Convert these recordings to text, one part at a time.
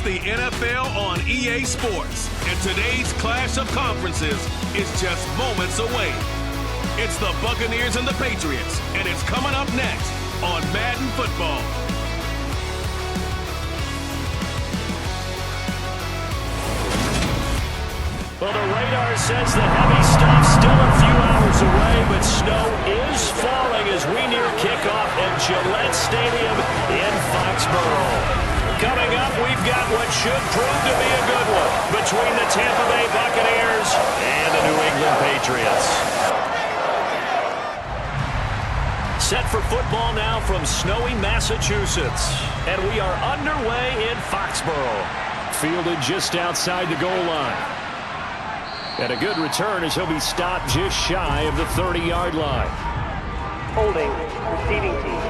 the NFL on EA Sports, and today's clash of conferences is just moments away. It's the Buccaneers and the Patriots, and it's coming up next on Madden Football. Well, the radar says the heavy stuff's still a few hours away, but snow is falling as we near kickoff at Gillette Stadium in Foxborough. Coming up, we've got what should prove to be a good one between the Tampa Bay Buccaneers and the New England Patriots. Set for football now from snowy Massachusetts, and we are underway in Foxborough. Fielded just outside the goal line. And a good return as he'll be stopped just shy of the 30-yard line. Holding, receiving team.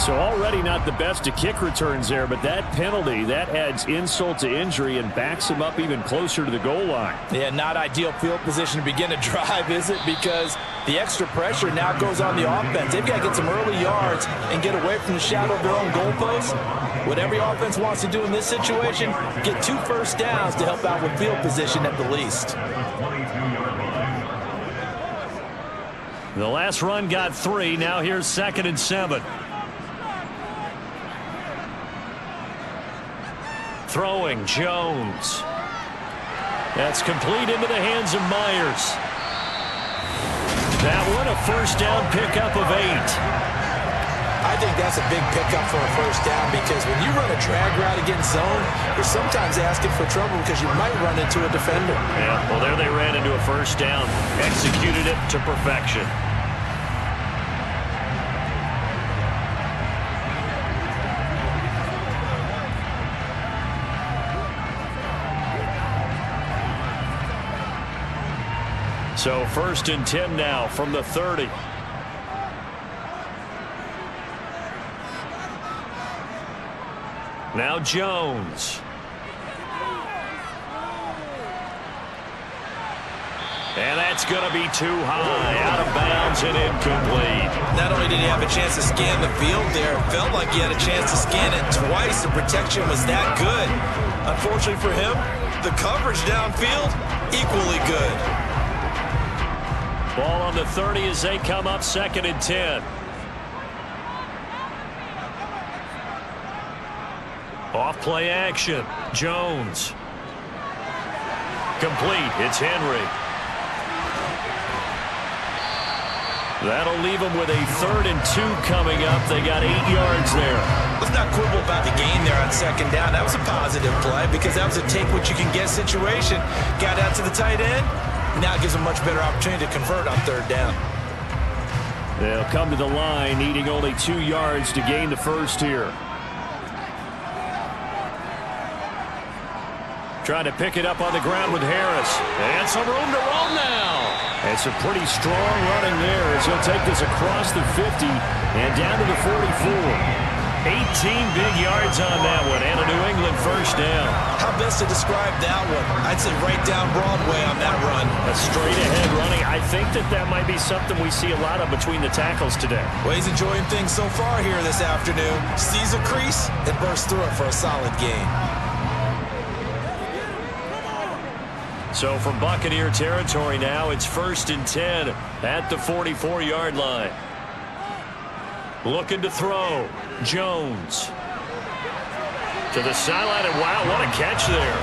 So already not the best of kick returns there, but that penalty, that adds insult to injury and backs him up even closer to the goal line. Yeah, not ideal field position to begin a drive, is it? Because the extra pressure now goes on the offense. They've got to get some early yards and get away from the shadow of their own goalpost. What every offense wants to do in this situation, get 2 first downs to help out with field position at the least. The last run got 3. Now here's 2nd and 7. Throwing, Jones. That's complete into the hands of Myers. That one, a first down pickup of 8. I think that's a big pickup for a first down because when you run a drag route against zone, you're sometimes asking for trouble because you might run into a defender. Yeah, well, there they ran into a first down. Executed it to perfection. So 1st and 10 now from the 30. Now Jones. And that's going to be too high, out of bounds and incomplete. Not only did he have a chance to scan the field there, it felt like he had a chance to scan it twice. The protection was that good. Unfortunately for him, the coverage downfield, equally good. Ball on the 30 as they come up 2nd and 10. Off play action. Jones. Complete. It's Henry. That'll leave them with a 3rd and 2 coming up. They got 8 yards there. Let's not quibble about the gain there on 2nd down. That was a positive play because that was a take what you can get situation. Got out to the tight end. Now it gives them a much better opportunity to convert on 3rd down. They'll come to the line needing only 2 yards to gain the first here. Trying to pick it up on the ground with Harris. And some room to roll now. And some pretty strong running there as he'll take this across the 50 and down to the 44. 18 big yards on that one, and a New England first down. How best to describe that one? I'd say right down Broadway on that run. A straight-ahead running. I think that might be something we see a lot of between the tackles today. Well, he's enjoying things so far here this afternoon. Sees a crease and bursts through it for a solid gain. So from Buccaneer territory now, it's 1st and 10 at the 44-yard line. Looking to throw. Jones. To the sideline, and wow, what a catch there.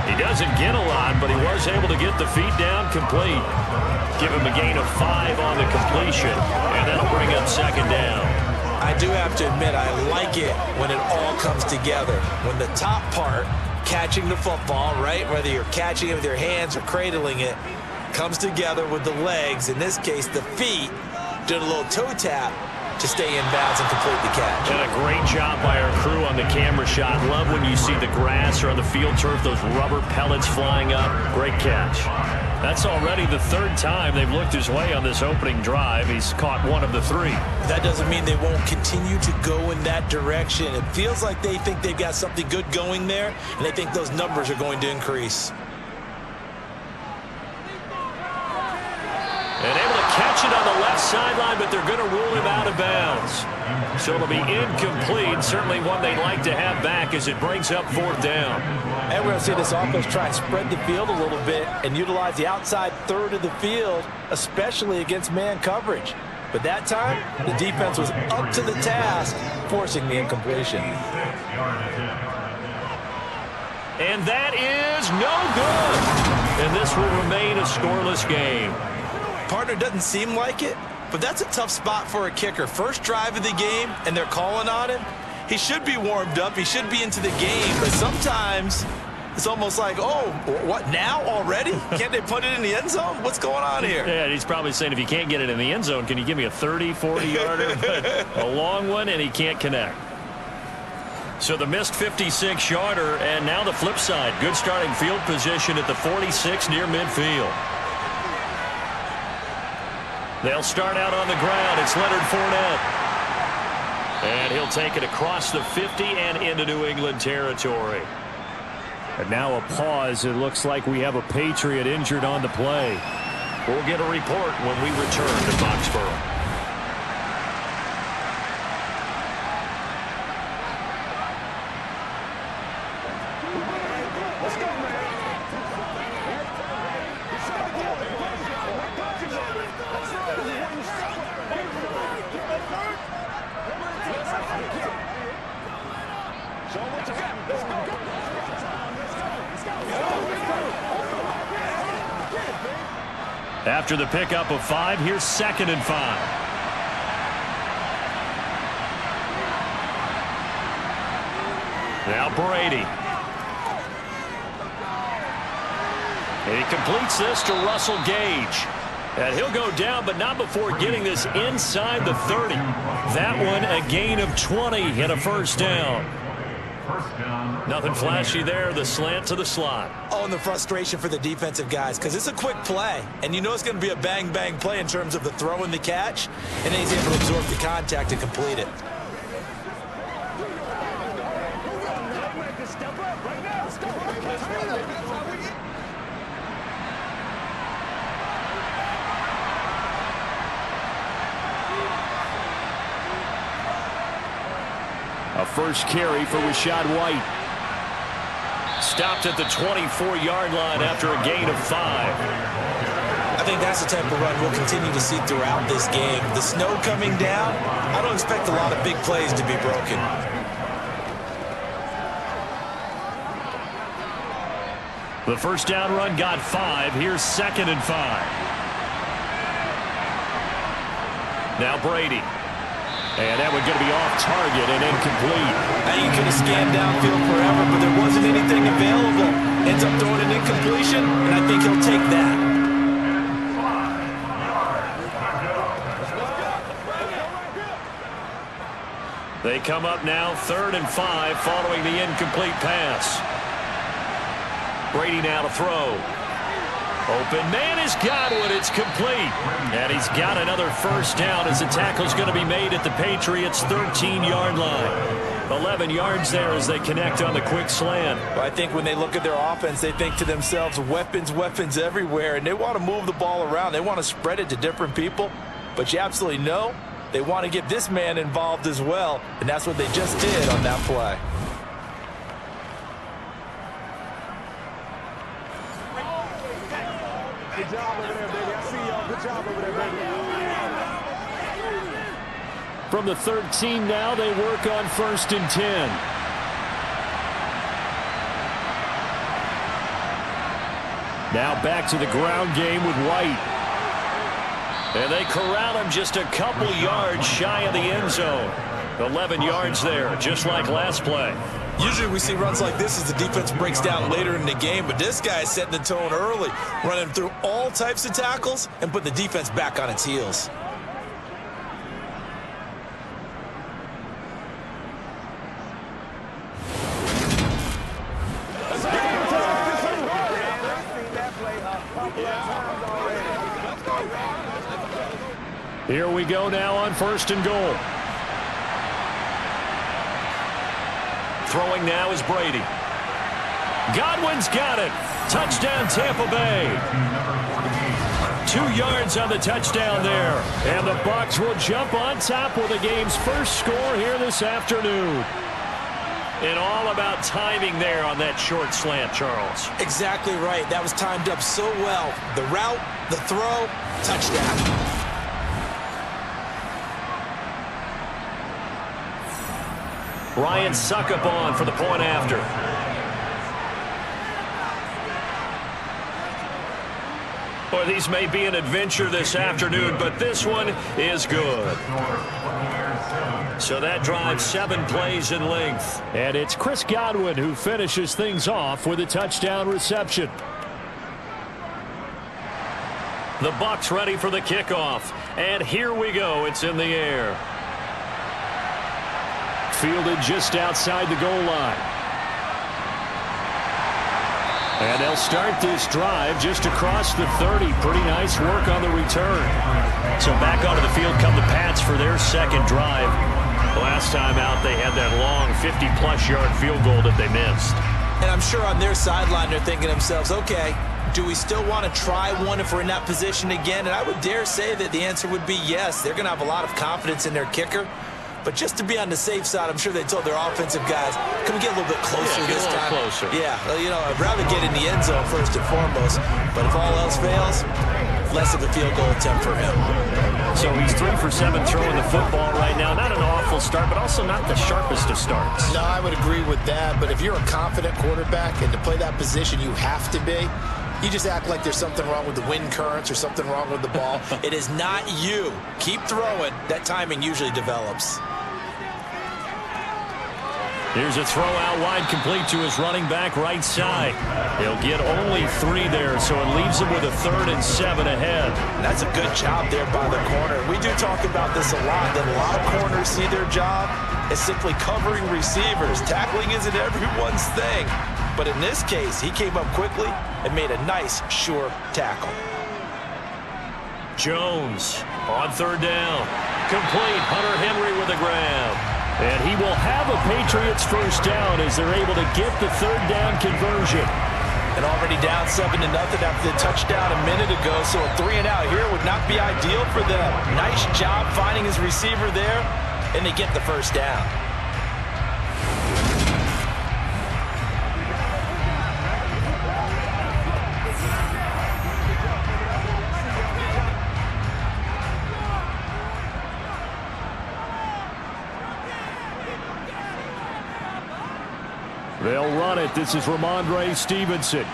He doesn't get a lot, but he was able to get the feet down complete. Give him a gain of 5 on the completion, and that'll bring up 2nd down. I do have to admit, I like it when it all comes together. When the top part, catching the football, right, whether you're catching it with your hands or cradling it, comes together with the legs, in this case the feet, doing a little toe tap to stay in bounds and complete the catch. And a great job by our crew on the camera shot. Love when you see the grass or on the field turf, those rubber pellets flying up. Great catch. That's already the 3rd time they've looked his way on this opening drive. He's caught 1 of the 3. That doesn't mean they won't continue to go in that direction. It feels like they think they've got something good going there, and they think those numbers are going to increase. And able to catch mentioned on the left sideline, but they're going to rule him out of bounds. So it'll be incomplete. Certainly one they'd like to have back as it brings up 4th down. And we're going to see this offense try and spread the field a little bit and utilize the outside third of the field, especially against man coverage. But that time, the defense was up to the task, forcing the incompletion. And that is no good. And this will remain a scoreless game. Partner doesn't seem like it, but that's a tough spot for a kicker. First drive of the game, and they're calling on him. He should be warmed up. He should be into the game. But sometimes it's almost like, oh, what, now already? Can't they put it in the end zone? What's going on here? Yeah, he's probably saying, if you can't get it in the end zone, can you give me a 30, 40-yarder? A long one, and he can't connect. So the missed 56-yarder, and now the flip side. Good starting field position at the 46 near midfield. They'll start out on the ground. It's Leonard Fournette. And he'll take it across the 50 and into New England territory. And now a pause. It looks like we have a Patriot injured on the play. We'll get a report when we return to Foxborough. After the pickup of 5, here's 2nd and 5. Now Brady. And he completes this to Russell Gage. And he'll go down, but not before getting this inside the 30. That one a gain of 20 and a first down. Nothing flashy there. The slant to the slot. Oh, and the frustration for the defensive guys, because it's a quick play, and you know it's going to be a bang-bang play in terms of the throw and the catch, and then he's able to absorb the contact and complete it. A first carry for Rachaad White. Stopped at the 24-yard line after a gain of 5. I think that's the type of run we'll continue to see throughout this game. The snow coming down, I don't expect a lot of big plays to be broken. The first down run got 5. Here's 2nd and 5. Now Brady. And that one's going to be off target and incomplete. I think he could have scanned downfield forever, but there wasn't anything available. Ends up throwing an incompletion, and I think he'll take that. They come up now 3rd and 5 following the incomplete pass. Brady now to throw. Open man has got one. It's complete. And he's got another first down as the tackle's going to be made at the Patriots' 13-yard line. 11 yards there as they connect on the quick slant. Well, I think when they look at their offense, they think to themselves, weapons, weapons everywhere, and they want to move the ball around. They want to spread it to different people. But you absolutely know they want to get this man involved as well, and that's what they just did on that play. Good job over there, baby. I see y'all. Good job over there, baby. From the 13 now, they work on 1st and 10. Now back to the ground game with White. And they corral him just a couple yards shy of the end zone. 11 yards there, just like last play. Usually we see runs like this as the defense breaks down later in the game, but this guy is setting the tone early, running through all types of tackles and put the defense back on its heels. Here we go now on 1st and goal. Throwing now is Brady. Godwin's got it. Touchdown, Tampa Bay. 2 yards on the touchdown there. And the Bucs will jump on top with the game's first score here this afternoon. And all about timing there on that short slant, Charles. Exactly right. That was timed up so well. The route, the throw, touchdown. Ryan Suckup on for the point after. Boy, these may be an adventure this afternoon, but this one is good. So that drives 7 plays in length. And it's Chris Godwin who finishes things off with a touchdown reception. The Bucs ready for the kickoff. And here we go. It's in the air. Fielded just outside the goal line. And they'll start this drive just across the 30. Pretty nice work on the return. So back onto the field come the Pats for their second drive. Last time out, they had that long 50-plus yard field goal that they missed. And I'm sure on their sideline, they're thinking to themselves, okay, do we still want to try one if we're in that position again? And I would dare say that the answer would be yes. They're going to have a lot of confidence in their kicker. But just to be on the safe side, I'm sure they told their offensive guys, can we get a little bit closer this time? Closer. Yeah, well, you know, I'd rather get in the end zone first and foremost. But if all else fails, less of a field goal attempt for him. So he's 3 for 7 throwing the football right now. Not an awful start, but also not the sharpest of starts. No, I would agree with that. But if you're a confident quarterback and to play that position, you have to be. You just act like there's something wrong with the wind currents or something wrong with the ball. It is not you. Keep throwing. That timing usually develops. Here's a throw out wide, complete to his running back right side. He'll get only 3 there, so it leaves him with a 3rd and 7 ahead. That's a good job there by the corner. We do talk about this a lot, that a lot of corners see their job as simply covering receivers. Tackling isn't everyone's thing. But in this case, he came up quickly and made a nice, sure tackle. Jones on 3rd down. Complete. Hunter Henry with a grab. And he will have a Patriots first down as they're able to get the 3rd down conversion. And already down 7-0 after the touchdown a minute ago, so a 3 and out here would not be ideal for them. Nice job finding his receiver there, and they get the first down. They'll run it. This is Ramondre Stevenson.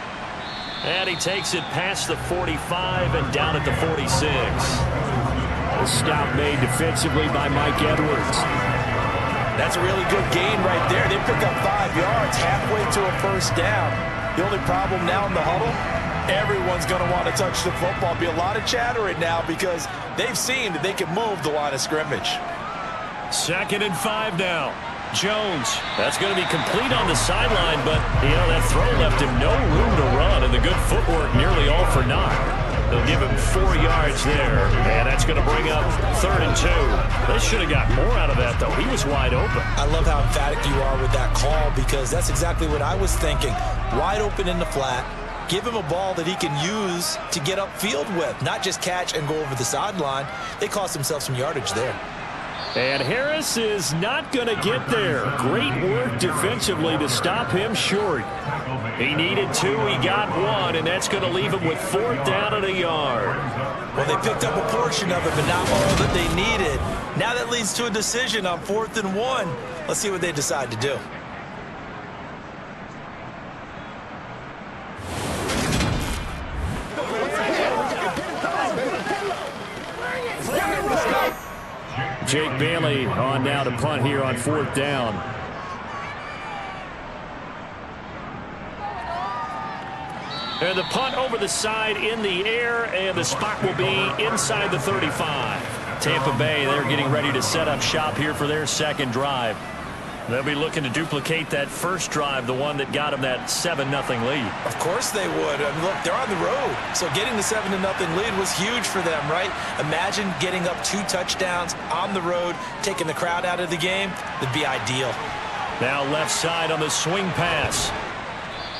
And he takes it past the 45 and down at the 46. The stop made defensively by Mike Edwards. That's a really good gain right there. They pick up 5 yards halfway to a first down. The only problem now in the huddle, everyone's going to want to touch the football. Be a lot of chatter right now because they've seen that they can move the line of scrimmage. 2nd and 5 now. Jones, that's going to be complete on the sideline, but, you know, that throw left him no room to run, and the good footwork nearly all for naught. They'll give him 4 yards there, and that's going to bring up 3rd and 2. They should have got more out of that, though. He was wide open. I love how emphatic you are with that call because that's exactly what I was thinking. Wide open in the flat. Give him a ball that he can use to get upfield with, not just catch and go over the sideline. They cost themselves some yardage there. And Harris is not going to get there. Great work defensively to stop him short. He needed 2, he got 1, and that's going to leave him with 4th down and a yard. Well, they picked up a portion of it, but not all that they needed. Now that leads to a decision on 4th and 1. Let's see what they decide to do. Jake Bailey on now to punt here on 4th down. And the punt over the side in the air, and the spot will be inside the 35. Tampa Bay, they're getting ready to set up shop here for their second drive. They'll be looking to duplicate that first drive, the one that got them that 7-0 lead. Of course they would. I mean, look, they're on the road. So getting the 7-0 lead was huge for them, right? Imagine getting up 2 touchdowns on the road, taking the crowd out of the game. That'd be ideal. Now left side on the swing pass.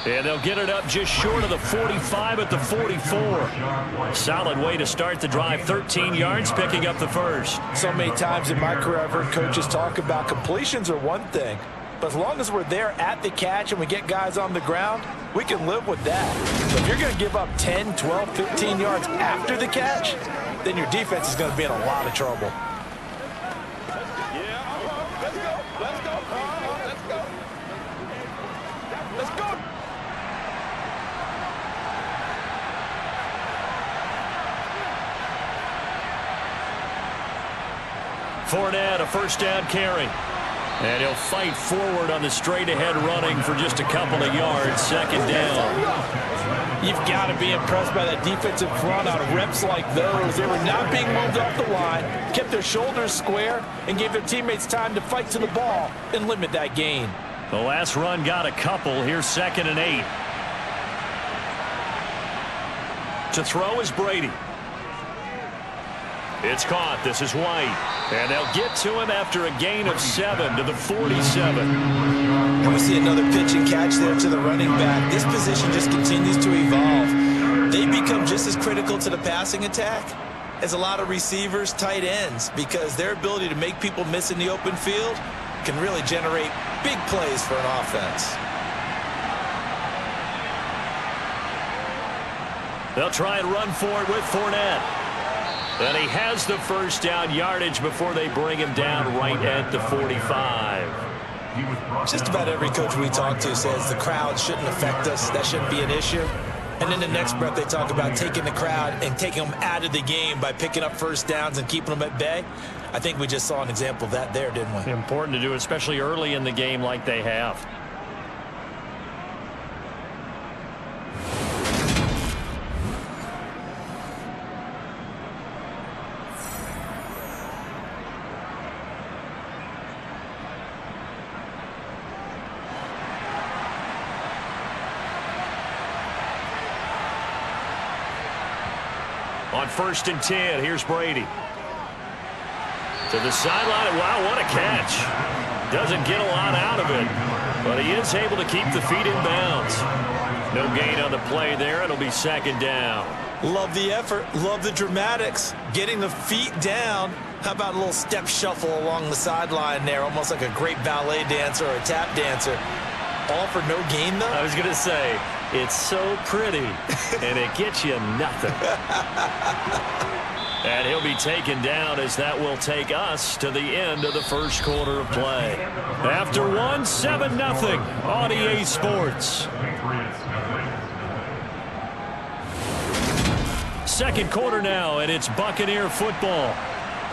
And they'll get it up just short of the 45 at the 44. Solid way to start the drive. 13 yards, picking up the first. So many times in my career I've heard coaches talk about completions are one thing, but as long as we're there at the catch and we get guys on the ground, we can live with that. But if you're going to give up 10, 12, 15 yards after the catch, then your defense is going to be in a lot of trouble. Fournette, a first down carry. And he'll fight forward on the straight-ahead running for just a couple of yards. Second down. You've got to be impressed by that defensive front on reps like those. They were not being moved off the line, kept their shoulders square, and gave their teammates time to fight to the ball and limit that gain. The last run got a couple. Here's 2nd and 8. To throw is Brady. It's caught. This is White. And they'll get to him after a gain of 7 to the 47. And we see another pitch and catch there to the running back. This position just continues to evolve. They become just as critical to the passing attack as a lot of receivers, tight ends, because their ability to make people miss in the open field can really generate big plays for an offense. They'll try and run for it with Fournette. And he has the first down yardage before they bring him down right at the 45. Just about every coach we talk to says the crowd shouldn't affect us. That shouldn't be an issue. And in the next breath, they talk about taking the crowd and taking them out of the game by picking up first downs and keeping them at bay. I think we just saw an example of that there, didn't we? Important to do, especially early in the game like they have. On 1st and 10, here's Brady. To the sideline. Wow, what a catch. Doesn't get a lot out of it, but he is able to keep the feet in bounds. No gain on the play there. It'll be 2nd down. Love the effort. Love the dramatics. Getting the feet down. How about a little step shuffle along the sideline there, almost like a great ballet dancer or a tap dancer. All for no gain, though? I was going to say, it's so pretty, and it gets you nothing. And he'll be taken down as that will take us to the end of the first quarter of play. After one, 7-0 on EA Sports. Second quarter now, and it's Buccaneer football.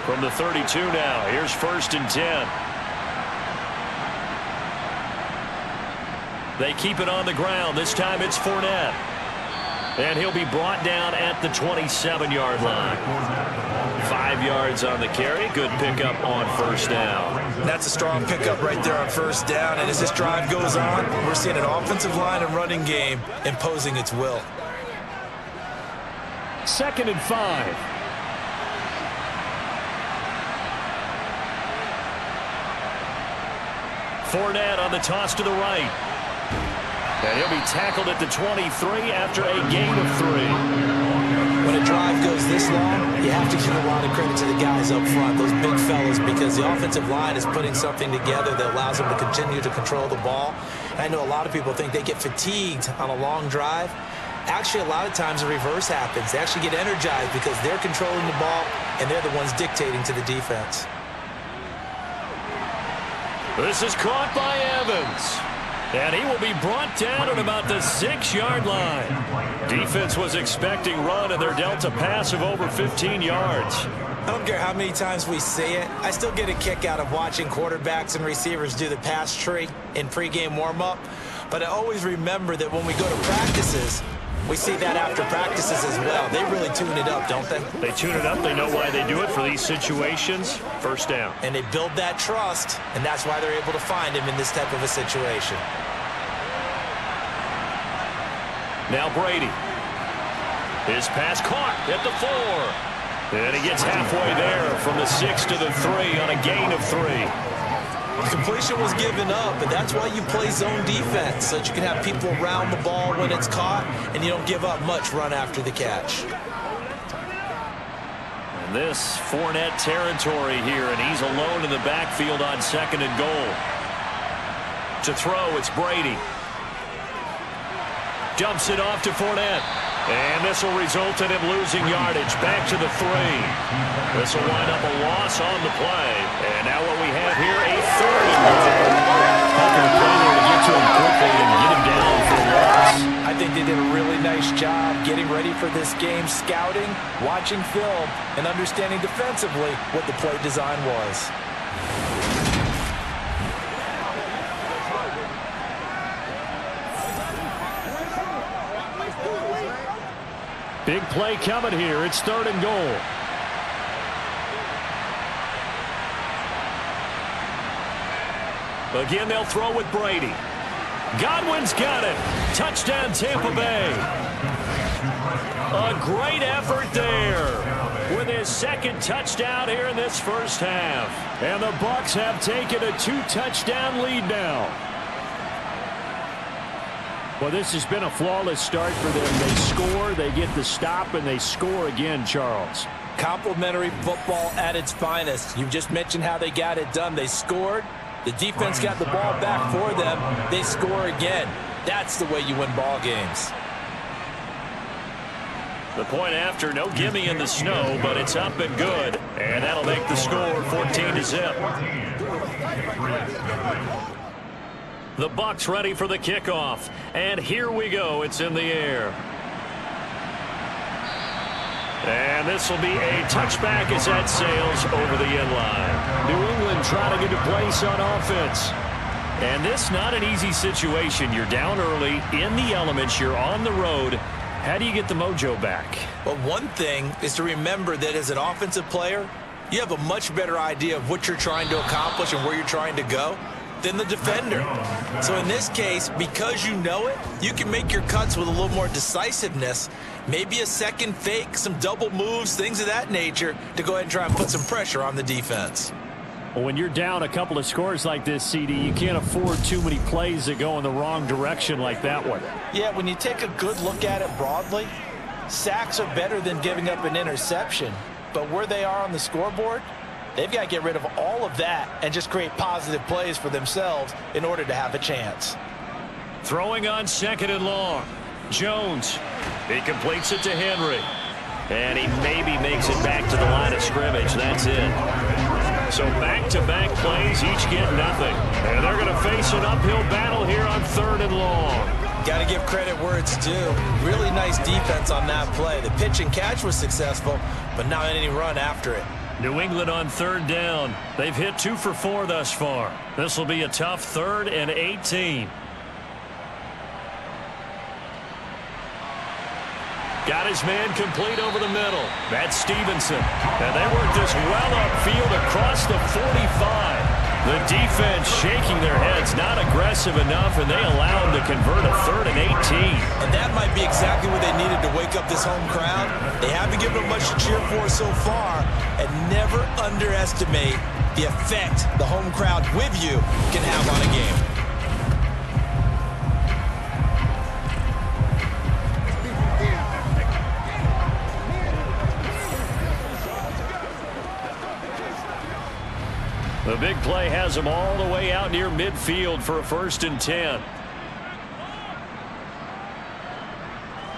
From the 32 now, here's 1st and 10. They keep it on the ground. This time it's Fournette. And he'll be brought down at the 27-yard line. 5 yards on the carry. Good pickup on 1st down. That's a strong pickup right there on 1st down. And as this drive goes on, we're seeing an offensive line and running game imposing its will. 2nd and 5. Fournette on the toss to the right. And he'll be tackled at the 23 after a gain of 3. When a drive goes this long, you have to give a lot of credit to the guys up front, those big fellas, because the offensive line is putting something together that allows them to continue to control the ball. And I know a lot of people think they get fatigued on a long drive. Actually, a lot of times the reverse happens. They actually get energized because they're controlling the ball, and they're the ones dictating to the defense. This is caught by Evans. And he will be brought down at about the 6-yard line. Defense was expecting run, and they're dealt a pass of over 15 yards. I don't care how many times we say it. I still get a kick out of watching quarterbacks and receivers do the pass tree in pregame warm-up. But I always remember that when we go to practices, we see that after practices as well. They really tune it up, don't they? They tune it up. They know why they do it for these situations. 1st down. And they build that trust, and that's why they're able to find him in this type of a situation. Now Brady. His pass caught at the 4. And he gets halfway there from the 6 to the 3 on a gain of 3. The completion was given up, but that's why you play zone defense, so that you can have people around the ball when it's caught, and you don't give up much run after the catch. And this Fournette territory here, and he's alone in the backfield on 2nd and goal. To throw, it's Brady. Dumps it off to Fournette. And this will result in him losing yardage. Back to the 3. This will wind up a loss on the play. And now what we have here, a 3rd and goal. How can the play there to get to him quickly and get him down for a loss? I think they did a really nice job getting ready for this game, scouting, watching film, and understanding defensively what the play design was. Big play coming here. It's 3rd and goal. Again, they'll throw with Brady. Godwin's got it. Touchdown, Tampa Bay. A great effort there with his 2nd touchdown here in this first half. And the Bucs have taken a 2-touchdown lead now. Well, this has been a flawless start for them. They score, they get the stop, and they score again, Charles. Complimentary football at its finest. You've just mentioned how they got it done. They scored. The defense got the ball back for them. They score again. That's the way you win ball games. The point after, no gimme in the snow, but it's up and good. And that'll make the score 14-0. The Bucs ready for the kickoff. And here we go. It's in the air. And this will be a touchback as that sails over the end line. New England trying to get a place on offense. And this not an easy situation. You're down early, in the elements, you're on the road. How do you get the mojo back? Well, one thing is to remember that as an offensive player, you have a much better idea of what you're trying to accomplish and where you're trying to go than the defender. So in this case, because you know it, you can make your cuts with a little more decisiveness, maybe a second fake, some double moves, things of that nature, to go ahead and try and put some pressure on the defense. Well, when you're down a couple of scores like this, CD, you can't afford too many plays that go in the wrong direction like that one. Yeah, when you take a good look at it broadly, sacks are better than giving up an interception. But where they are on the scoreboard, they've got to get rid of all of that and just create positive plays for themselves in order to have a chance. Throwing on 2nd and long. Jones. He completes it to Henry. And he maybe makes it back to the line of scrimmage. That's it. So back-to-back plays, each get nothing. And they're going to face an uphill battle here on 3rd and long. Got to give credit where it's due. Really nice defense on that play. The pitch and catch was successful, but not any run after it. New England on 3rd down. They've hit 2 for 4 thus far. This will be a tough 3rd and 18. Got his man complete over the middle. That's Stevenson. And they work this well upfield across the 45. The defense shaking their heads, not aggressive enough, and they allow him to convert a 3rd and 18. And that might be exactly what they needed to wake up this home crowd. They haven't given them much to cheer for so far, and never underestimate the effect the home crowd with you can have on a game. The big play has them all the way out near midfield for a 1st and 10.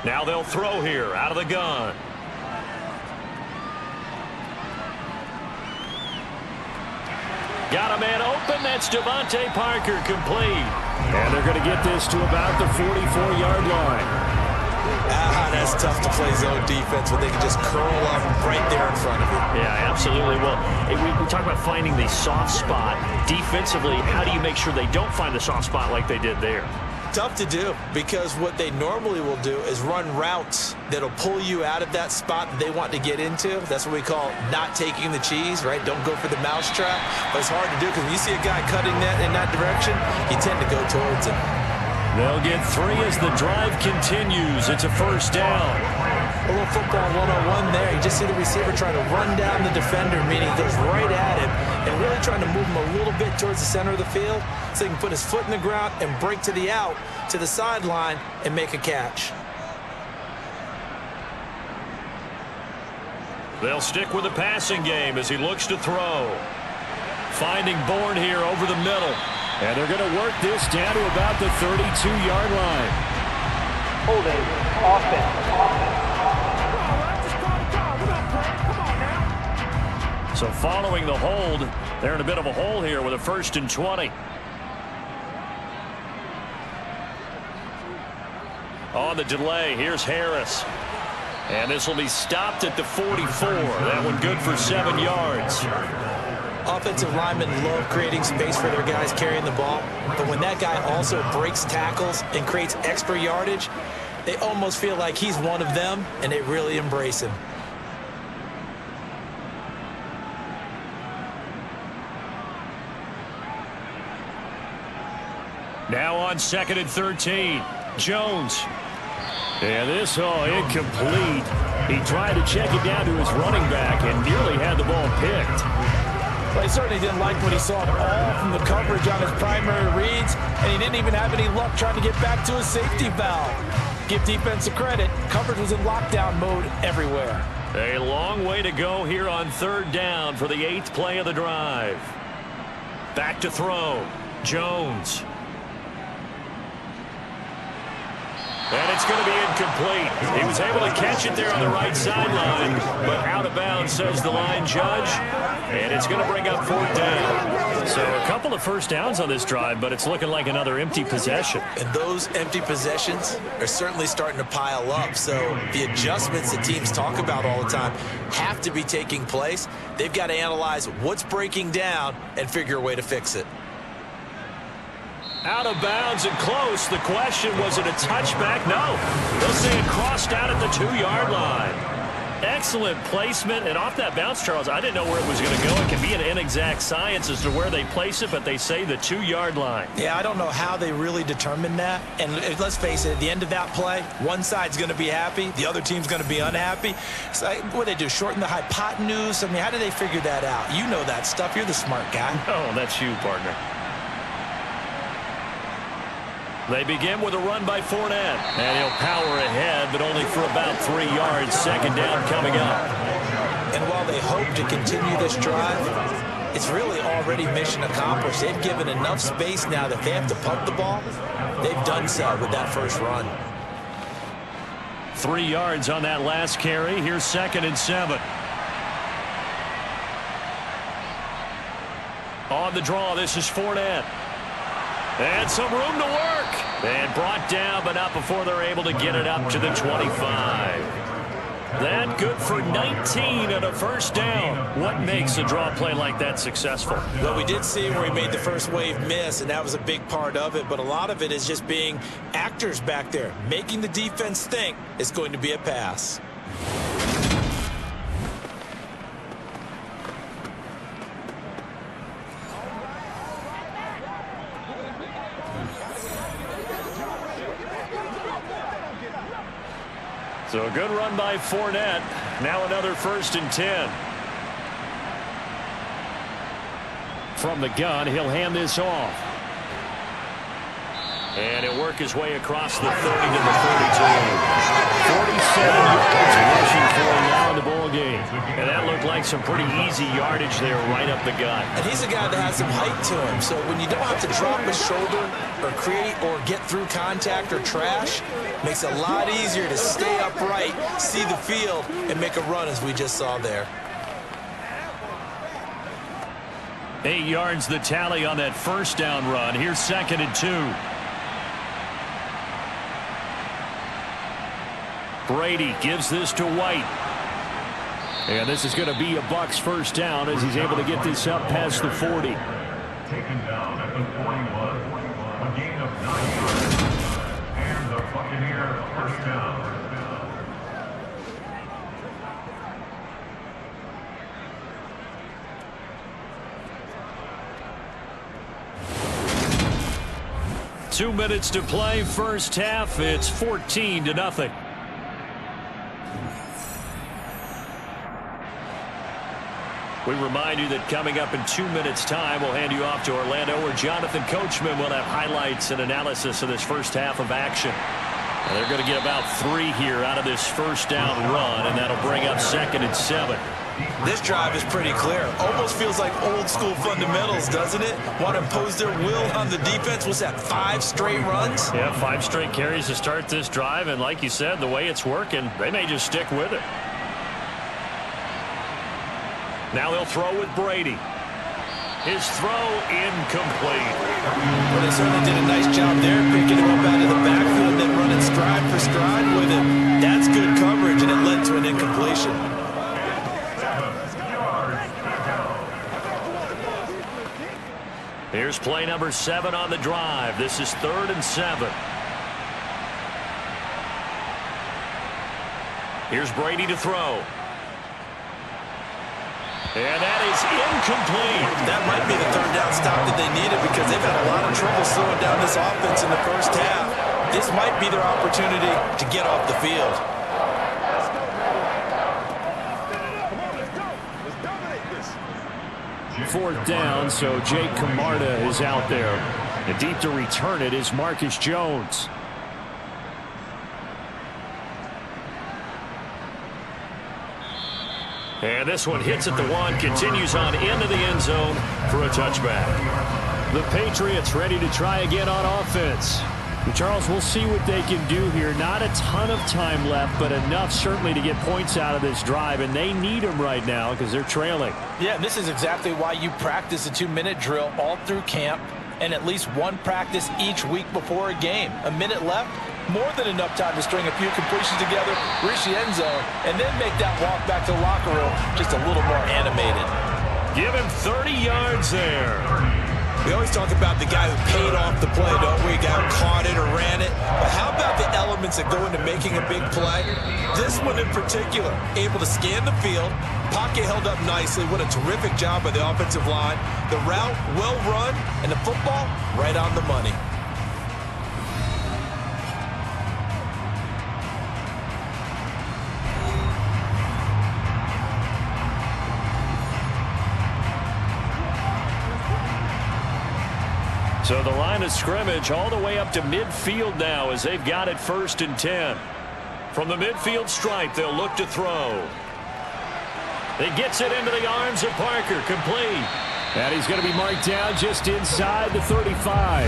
Now they'll throw here out of the gun. Got a man open. That's Devontae Parker, complete. And they're going to get this to about the 44-yard line. That's tough to play zone defense when they can just curl up right there in front of you. Yeah, absolutely. Well, we talk about finding the soft spot. Defensively, how do you make sure they don't find the soft spot like they did there? Tough to do, because what they normally will do is run routes that'll pull you out of that spot that they want to get into. That's what we call not taking the cheese, right? Don't go for the mousetrap. But it's hard to do because when you see a guy cutting that in that direction, you tend to go towards him. They'll get 3 as the drive continues. It's a 1st down. A little football 101 there. You just see the receiver trying to run down the defender, meaning he goes right at him and really trying to move him a little bit towards the center of the field so he can put his foot in the ground and break to the out, to the sideline, and make a catch. They'll stick with the passing game as he looks to throw. Finding Bourne here over the middle. And they're going to work this down to about the 32-yard line. Holding offense. So following the hold, they're in a bit of a hole here with a 1st and 20. On the delay, here's Harris. And this will be stopped at the 44. That one good for 7 yards. Offensive linemen love creating space for their guys carrying the ball. But when that guy also breaks tackles and creates extra yardage, they almost feel like he's one of them, and they really embrace him. Now on 2nd and 13. Jones. And this, incomplete. He tried to check it down to his running back and nearly had the ball picked. Well, he certainly didn't like what he saw all from the coverage on his primary reads, and he didn't even have any luck trying to get back to his safety valve. Give defense a credit. Coverage was in lockdown mode everywhere. A long way to go here on 3rd down for the 8th play of the drive. Back to throw. Jones. And it's going to be incomplete. He was able to catch it there on the right sideline, but out of bounds, says the line judge. And it's going to bring up 4th down. So a couple of first downs on this drive, but it's looking like another empty possession. And those empty possessions are certainly starting to pile up. So the adjustments that teams talk about all the time have to be taking place. They've got to analyze what's breaking down and figure a way to fix it. Out of bounds and close. The question, was it a touchback? No. They'll say it crossed out at the 2-yard line. Excellent placement. And off that bounce, Charles, I didn't know where it was going to go. It can be an inexact science as to where they place it, but they say the 2-yard line. Yeah, I don't know how they really determined that. And let's face it, at the end of that play, one side's going to be happy, the other team's going to be unhappy. So what do they do, shorten the hypotenuse? I mean, how do they figure that out? You know that stuff. You're the smart guy. Oh, that's you, partner. They begin with a run by Fournette. And he'll power ahead, but only for about 3 yards. 2nd down coming up. And while they hope to continue this drive, it's really already mission accomplished. They've given enough space now that they have to punt the ball. They've done so with that first run. 3 yards on that last carry. Here's 2nd and 7. On the draw, this is Fournette. And some room to work. And brought down, but not before they're able to get it up to the 25. That good for 19 and a 1st down. What makes a draw play like that successful? Well, we did see where he made the first wave miss, and that was a big part of it. But a lot of it is just being actors back there, making the defense think it's going to be a pass. So a good run by Fournette. Now another 1st and 10. From the gun, he'll hand this off. And he'll work his way across the 30 to the 42. 47 yards rushing for him now in the ball game. And that looked like some pretty easy yardage there right up the gut. And he's a guy that has some height to him. So when you don't have to drop a shoulder or create or get through contact or trash, makes it a lot easier to stay upright, see the field, and make a run as we just saw there. 8 yards the tally on that 1st down run. Here's 2nd and 2. Brady gives this to White. And this is going to be a Bucs 1st down as he's able to get this up past the 40. Taken down at the 41. A gain of 9 yards. And the Buccaneers 1st down. Two minutes to play, 1st half. It's 14-0. We remind you that coming up in 2 minutes' time, we'll hand you off to Orlando, where Jonathan Coachman will have highlights and analysis of this first half of action. And they're going to get about 3 here out of this first down run, and that'll bring up 2nd and 7. This drive is pretty clear. Almost feels like old school fundamentals, doesn't it? Want to impose their will on the defense. What's that, 5 straight runs? Yeah, 5 straight carries to start this drive, and like you said, the way it's working, they may just stick with it. Now they'll throw with Brady. His throw incomplete. Well, they certainly did a nice job there, picking him up out of the backfield and then running stride for stride with him. That's good coverage, and it led to an incompletion. Here's play number 7 on the drive. This is 3rd and 7. Here's Brady to throw. And that is incomplete. That might be the 3rd down stop that they needed, because they've had a lot of trouble slowing down this offense in the first half. This might be their opportunity to get off the field. 4th down, so Jake Camarda is out there. And deep to return it is Marcus Jones. And this one hits at the 1, continues on into the end zone for a touchback. The Patriots ready to try again on offense. Charles, we'll see what they can do here. Not a ton of time left, but enough certainly to get points out of this drive, and they need them right now because they're trailing. Yeah, this is exactly why you practice a 2-minute drill all through camp and at least one practice each week before a game. A minute left, more than enough time to string a few completions together, reach the end zone, and then make that walk back to the locker room just a little more animated. Give him 30 yards there. We always talk about the guy who paid off the play, don't we? Guy who caught it or ran it. But how about the elements that go into making a big play? This one in particular, able to scan the field, pocket held up nicely. What a terrific job by the offensive line. The route, well run, and the football, right on the money. So the line of scrimmage all the way up to midfield now as they've got it 1st and 10. From the midfield stripe, they'll look to throw. He gets it into the arms of Parker, complete. And he's going to be marked down just inside the 35.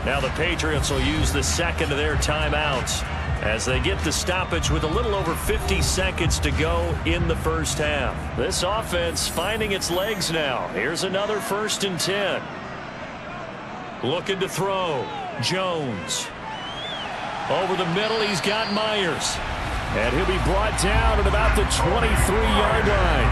Now the Patriots will use the 2nd of their timeouts as they get the stoppage with a little over 50 seconds to go in the first half. This offense finding its legs now. Here's another 1st and 10. Looking to throw. Jones. Over the middle, he's got Myers. And he'll be brought down at about the 23-yard line.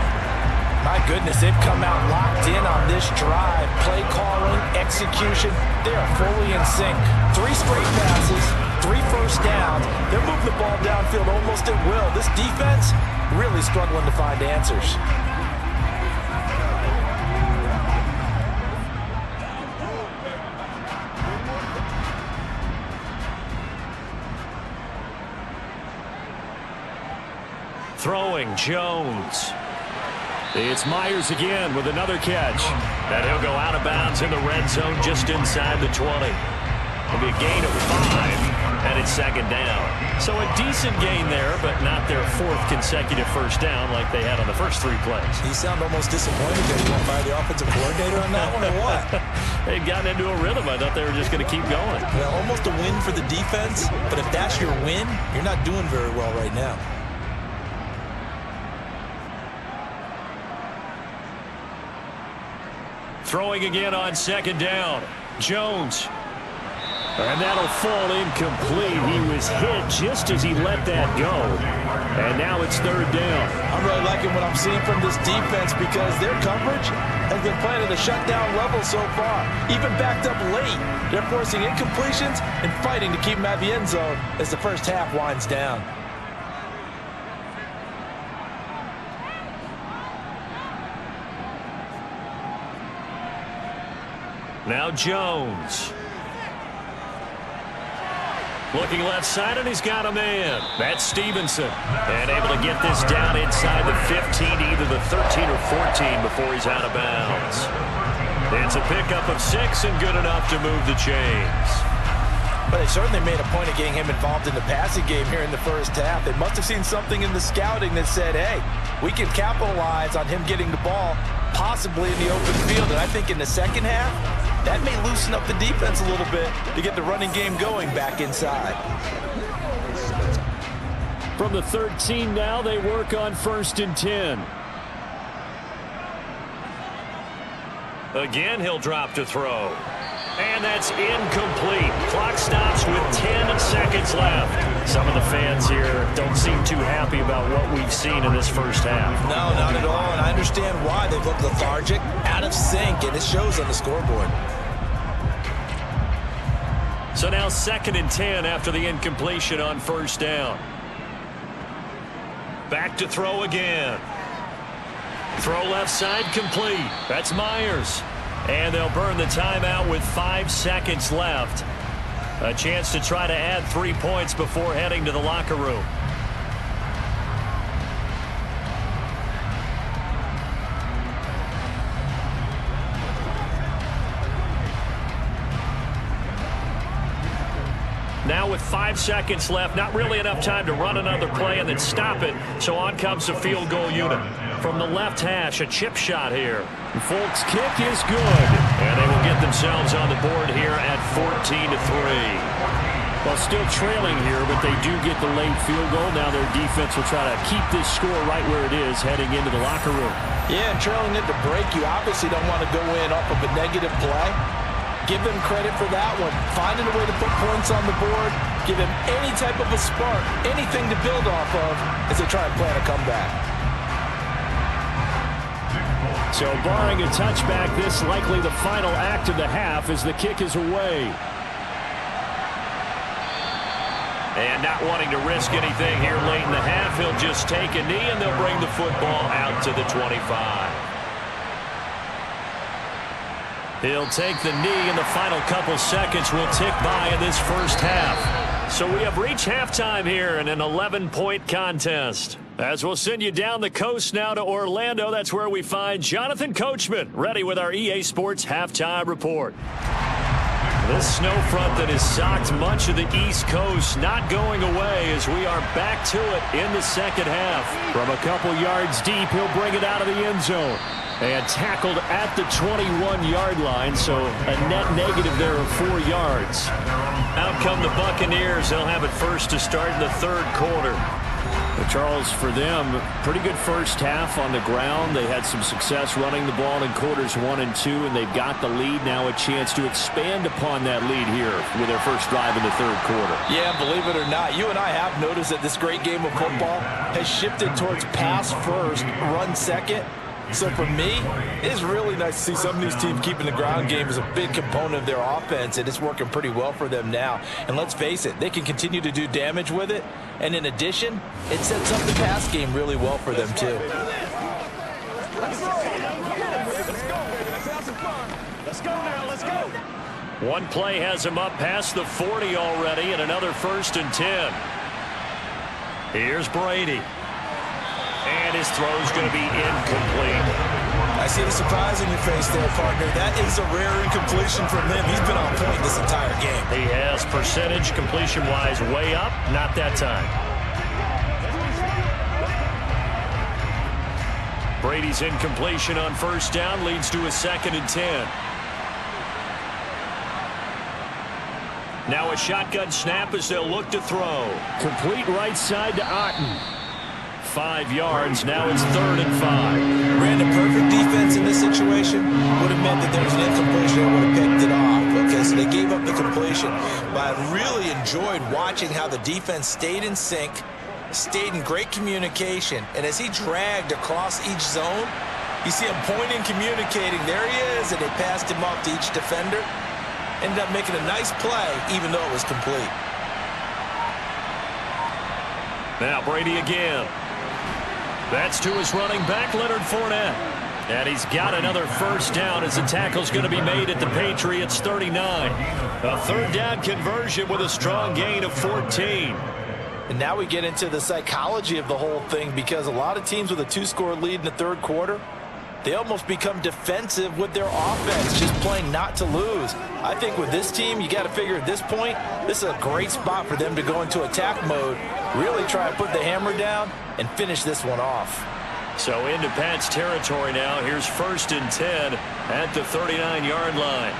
My goodness, they've come out locked in on this drive. Play calling, execution, they are fully in sync. 3 straight passes, 3 first downs. They're moving the ball downfield almost at will. This defense really struggling to find answers. Throwing, Jones. It's Myers again with another catch. And he'll go out of bounds in the red zone just inside the 20. It'll be a gain of 5, and it's 2nd down. So a decent gain there, but not their 4th consecutive first down like they had on the first 3 plays. You sound almost disappointed that you won't fire the offensive coordinator on that one, or what? They'd gotten into a rhythm. I thought they were just going to keep going. Well, almost a win for the defense, but if that's your win, you're not doing very well right now. Throwing again on 2nd down. Jones. And that'll fall incomplete. He was hit just as he let that go. And now it's 3rd down. I'm really liking what I'm seeing from this defense because their coverage has been playing at a shutdown level so far. Even backed up late. They're forcing incompletions and fighting to keep them at the end zone as the first half winds down. Now Jones. Looking left side, and he's got a man. That's Stevenson. And able to get this down inside the 15, either the 13 or 14 before he's out of bounds. It's a pickup of 6 and good enough to move the chains. But they certainly made a point of getting him involved in the passing game here in the first half. They must have seen something in the scouting that said, hey, we can capitalize on him getting the ball possibly in the open field. And I think in the second half, that may loosen up the defense a little bit to get the running game going back inside. From the 13 now, they work on 1st and 10. Again, he'll drop to throw. And that's incomplete. Clock stops with 10 seconds left. Some of the fans here don't seem too happy about what we've seen in this first half. No, not at all. And I understand why. They look lethargic, out of sync, and it shows on the scoreboard. So now 2nd and 10 after the incompletion on 1st down. Back to throw again. Throw left side complete. That's Myers. And they'll burn the timeout with 5 seconds left. A chance to try to add 3 points before heading to the locker room. Now with 5 seconds left, not really enough time to run another play and then stop it. So on comes the field goal unit. From the left hash, a chip shot here. Folk's kick is good. And they will get themselves on the board here at 14-3. Well, still trailing here, but they do get the late field goal. Now their defense will try to keep this score right where it is heading into the locker room. Yeah, and trailing it to break, you obviously don't want to go in off of a negative play. Give them credit for that one. Finding a way to put points on the board. Give them any type of a spark, anything to build off of as they try and plan a comeback. So barring a touchback, this likely the final act of the half as the kick is away. And not wanting to risk anything here late in the half, he'll just take a knee and they'll bring the football out to the 25. He'll take the knee, and the final couple seconds will tick by in this first half. So we have reached halftime here in an 11-point contest. As we'll send you down the coast now to Orlando, that's where we find Jonathan Coachman, ready with our EA Sports Halftime Report. This snow front that has socked much of the East Coast not going away as we are back to it in the second half. From a couple yards deep, he'll bring it out of the end zone. And tackled at the 21-yard line, so a net negative there of 4 yards. Out come the Buccaneers. They'll have it first to start in the third quarter. But Charles, for them, pretty good first half on the ground. They had some success running the ball in quarters 1 and 2, and they've got the lead. Now a chance to expand upon that lead here with their first drive in the third quarter. Yeah, believe it or not, you and I have noticed that this great game of football has shifted towards pass first, run second. So for me, it's really nice to see some of these teams keeping the ground game as a big component of their offense, and it's working pretty well for them now. And let's face it, they can continue to do damage with it. And in addition, it sets up the pass game really well for them too. Let's go now, let's go. One play has him up past the 40 already, and another 1st and 10. Here's Brady. And his throw's going to be incomplete. I see the surprise in your face there, partner. That is a rare incompletion from him. He's been on point this entire game. He has percentage completion-wise way up. Not that time. Brady's incompletion on 1st down leads to a 2nd and 10. Now a shotgun snap as they'll look to throw. Complete right side to Otten. 5 yards. Now it's 3rd and 5. Ran a perfect defense in this situation. Would have meant that there was an incompletion and would have picked it off. Okay, so they gave up the completion. But I really enjoyed watching how the defense stayed in sync, stayed in great communication. And as he dragged across each zone, you see him pointing, communicating. There he is, and they passed him off to each defender. Ended up making a nice play, even though it was complete. Now Brady again. That's to his running back, Leonard Fournette. And he's got another first down as the tackle's going to be made at the Patriots 39. A third down conversion with a strong gain of 14. And now we get into the psychology of the whole thing, because a lot of teams with a 2-score lead in the third quarter, they almost become defensive with their offense, just playing not to lose. I think with this team, you got to figure at this point, this is a great spot for them to go into attack mode, really try to put the hammer down and finish this one off. So into Pat's territory now. Here's 1st and 10 at the 39-yard line.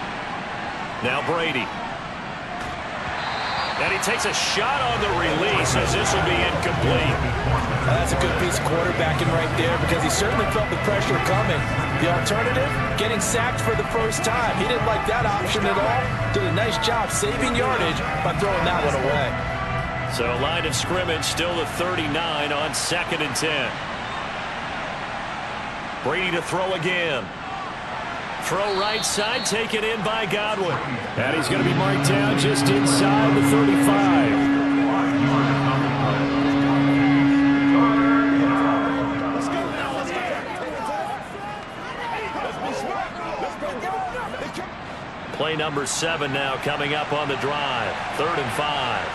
Now Brady. And he takes a shot on the release as this will be incomplete. That's a good piece of quarterbacking right there, because he certainly felt the pressure coming. The alternative, getting sacked for the first time. He didn't like that option at all. Did a nice job saving yardage by throwing that one away. So line of scrimmage still the 39 on 2nd and 10. Brady to throw again. Throw right side, taken in by Godwin. And he's going to be marked down just inside the 35. Play number 7 now coming up on the drive. 3rd and 5.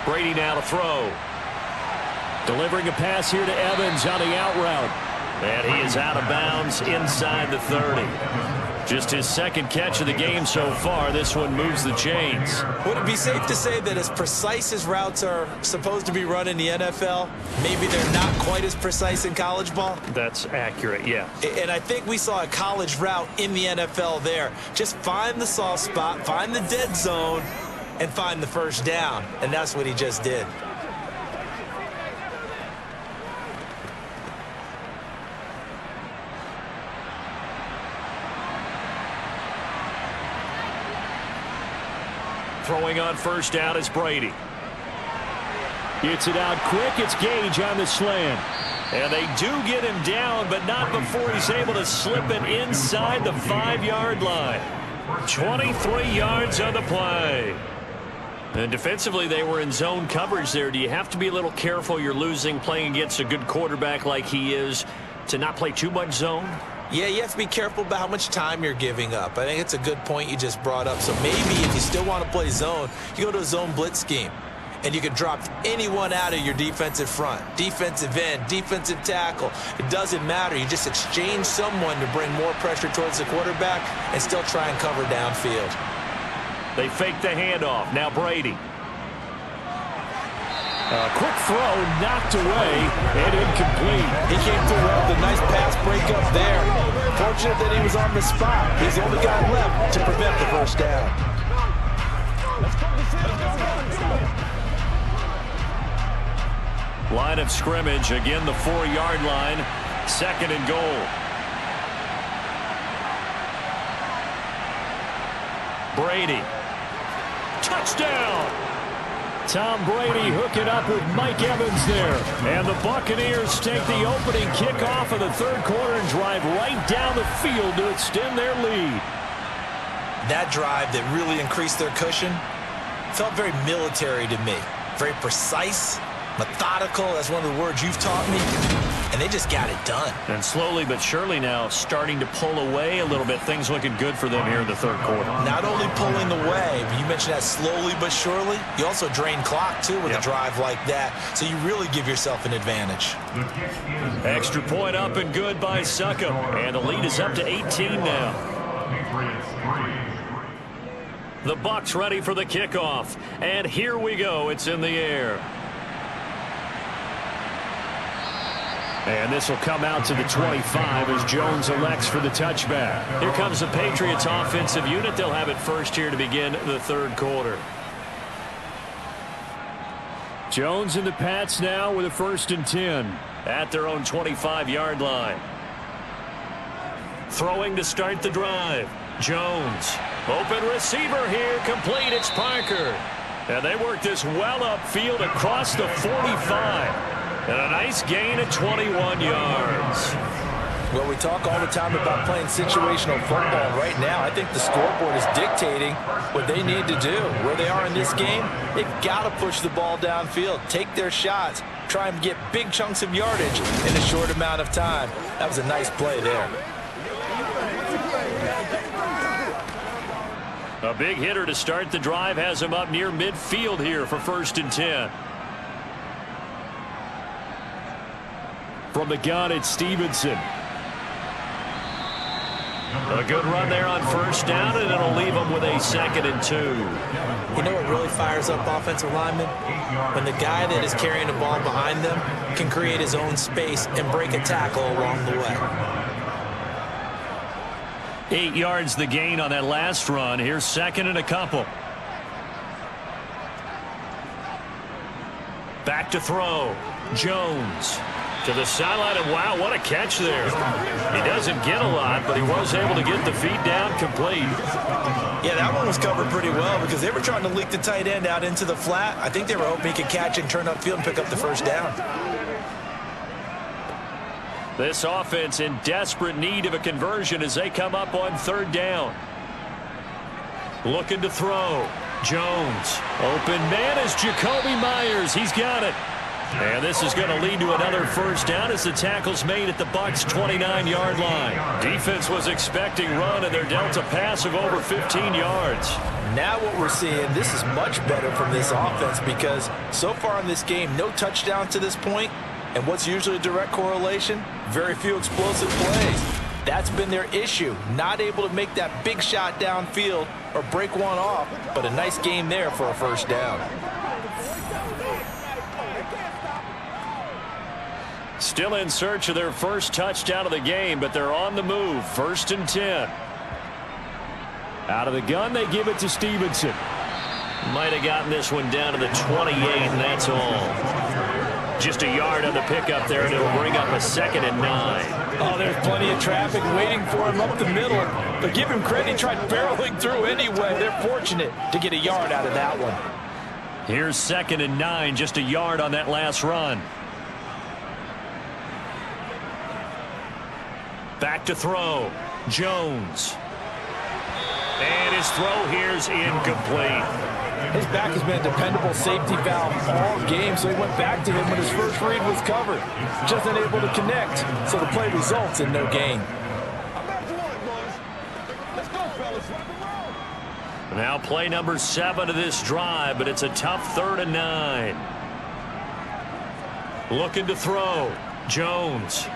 Brady now to throw. Delivering a pass here to Evans on the out route. And he is out of bounds inside the 30. Just his 2nd catch of the game so far. This one moves the chains. Would it be safe to say that as precise as routes are supposed to be run in the NFL, maybe they're not quite as precise in college ball? That's accurate, yeah. And I think we saw a college route in the NFL there. Just find the soft spot, find the dead zone, and find the first down. And that's what he just did. Throwing on first down is Brady. Gets it out quick. It's Gage on the slant. And they do get him down, but not before he's able to slip it inside the 5-yard line. 23 yards on the play. And defensively, they were in zone coverage there. Do you have to be a little careful? You're losing playing against a good quarterback like he is to not play too much zone? Yeah, you have to be careful about how much time you're giving up. I think it's a good point you just brought up. So maybe if you still want to play zone, you go to a zone blitz scheme. And you can drop anyone out of your defensive front. Defensive end, defensive tackle. It doesn't matter. You just exchange someone to bring more pressure towards the quarterback and still try and cover downfield. They fake the handoff. Now Brady. A quick throw knocked away and incomplete. He came through well with a nice pass break up there. Fortunate that he was on the spot. He's the only guy left to prevent the first down. Line of scrimmage, again the 4-yard line. 2nd and goal. Brady. Touchdown! Tom Brady hooking up with Mike Evans there. And the Buccaneers take the opening kickoff of the third quarter and drive right down the field to extend their lead. That drive that really increased their cushion felt very military to me. Very precise, methodical, that's one of the words you've taught me, and they just got it done. And slowly but surely now starting to pull away a little bit. Things looking good for them here in the third quarter. Not only pulling away, but you mentioned that slowly but surely, you also drain clock too with a drive like that, so you really give yourself an advantage. Extra point up and good by Suckup, and the lead is up to 18 now. The Bucs ready for the kickoff, and here we go. It's in the air. And this will come out to the 25 as Jones elects for the touchback. Here comes the Patriots offensive unit. They'll have it first here to begin the third quarter. Jones and the Pats now with a 1st and 10 at their own 25-yard line. Throwing to start the drive. Jones. Open receiver here. Complete. It's Parker. And they work this well upfield across the 45. And a nice gain of 21 yards. Well, we talk all the time about playing situational football. Right now, I think the scoreboard is dictating what they need to do. Where they are in this game, they've got to push the ball downfield, take their shots, try try and get big chunks of yardage in a short amount of time. That was a nice play there. A big hitter to start the drive has him up near midfield here for 1st and 10. From the gun, it's Stevenson. A good run there on 1st down, and it'll leave them with a 2nd and 2. You know what really fires up offensive linemen? When the guy that is carrying the ball behind them can create his own space and break a tackle along the way. 8 yards the gain on that last run. Here's 2nd and a couple. Back to throw. Jones to the sideline, and wow, what a catch there. He doesn't get a lot, but he was able to get the feet down complete. Yeah, that one was covered pretty well because they were trying to leak the tight end out into the flat. I think they were hoping he could catch and turn upfield and pick up the 1st down. This offense in desperate need of a conversion as they come up on 3rd down. Looking to throw. Jones. Open man is Jacoby Myers. He's got it. And this is going to lead to another 1st down as the tackle's made at the Bucs' 29-yard line. Defense was expecting run, and they're dealt a pass of over 15 yards. Now what we're seeing, this is much better from this offense because so far in this game, no touchdown to this point. And what's usually a direct correlation? Very few explosive plays. That's been their issue. Not able to make that big shot downfield or break one off, but a nice game there for a 1st down. Still in search of their first touchdown of the game, but they're on the move. 1st and 10. Out of the gun, they give it to Stevenson. Might have gotten this one down to the 28, and that's all. Just a yard on the pickup there, and it'll bring up a 2nd and 9. Oh, there's plenty of traffic waiting for him up the middle. But give him credit, he tried barreling through anyway. They're fortunate to get a yard out of that one. Here's 2nd and 9, just a yard on that last run. Back to throw. Jones. And his throw here's incomplete. His back has been a dependable safety valve all game, so he went back to him when his first read was covered. Just unable to connect, so the play results in no gain. Now play number 7 of this drive, but it's a tough 3rd and 9. Looking to throw. Jones.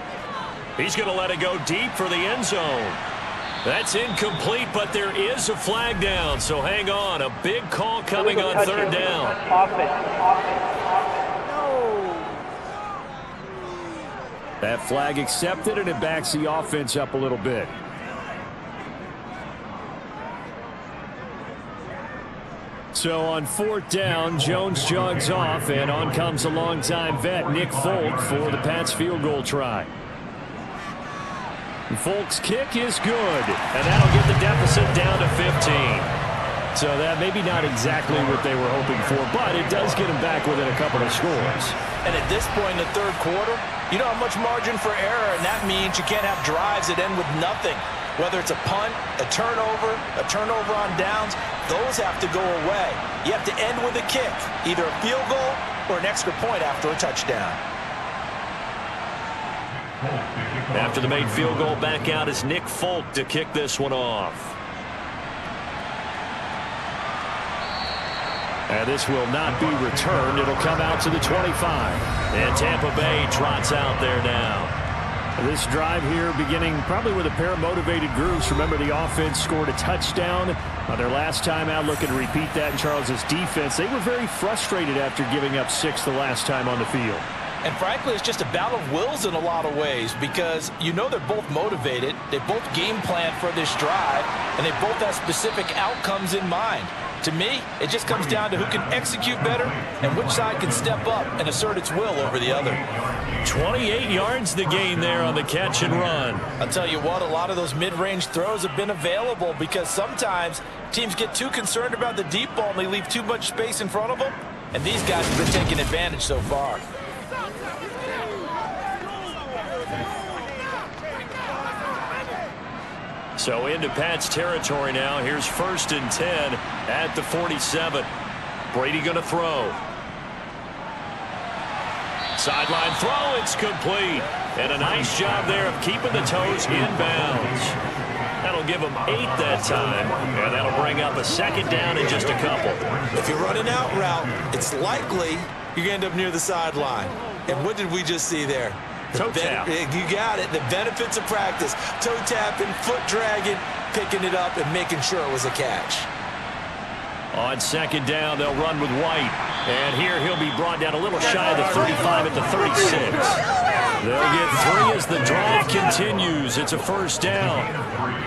He's going to let it go deep for the end zone. That's incomplete, but there is a flag down, so hang on. A big call coming on 3rd down. That flag accepted, and it backs the offense up a little bit. So on 4th down, Jones jogs off, and on comes a longtime vet, Nick Folk, for the Pats field goal try. Folk's kick is good, and that'll get the deficit down to 15. So that maybe not exactly what they were hoping for, but it does get them back within a couple of scores. And at this point in the 3rd quarter, you don't have much margin for error, and that means you can't have drives that end with nothing. Whether it's a punt, a turnover on downs, those have to go away. You have to end with a kick, either a field goal or an extra point after a touchdown. After the made field goal, back out is Nick Folk to kick this one off. And this will not be returned. It'll come out to the 25. And Tampa Bay trots out there now. This drive here beginning probably with a pair of motivated groups. Remember, the offense scored a touchdown on their last time out. Looking to repeat that in Charles's defense. They were very frustrated after giving up 6 the last time on the field. And frankly, it's just a battle of wills in a lot of ways because you know they're both motivated, they both game plan for this drive, and they both have specific outcomes in mind. To me, it just comes down to who can execute better and which side can step up and assert its will over the other. 28 yards the gain there on the catch and run. I'll tell you what, a lot of those mid-range throws have been available because sometimes teams get too concerned about the deep ball and they leave too much space in front of them, and these guys have been taking advantage so far. So into Pat's territory now. Here's 1st and 10 at the 47. Brady going to throw. Sideline throw, it's complete. And a nice job there of keeping the toes in bounds. That'll give them 8 that time, and that'll bring up a second down in just a couple. If you run an out route, it's likely you're going to end up near the sideline. And what did we just see there? Toe tap. You got it. The benefits of practice. Toe tapping, foot dragging, picking it up, and making sure it was a catch. On second down, they'll run with White. And here he'll be brought down a little shy of the 35 at the 36. They'll get 3 as the drive continues. It's a first down.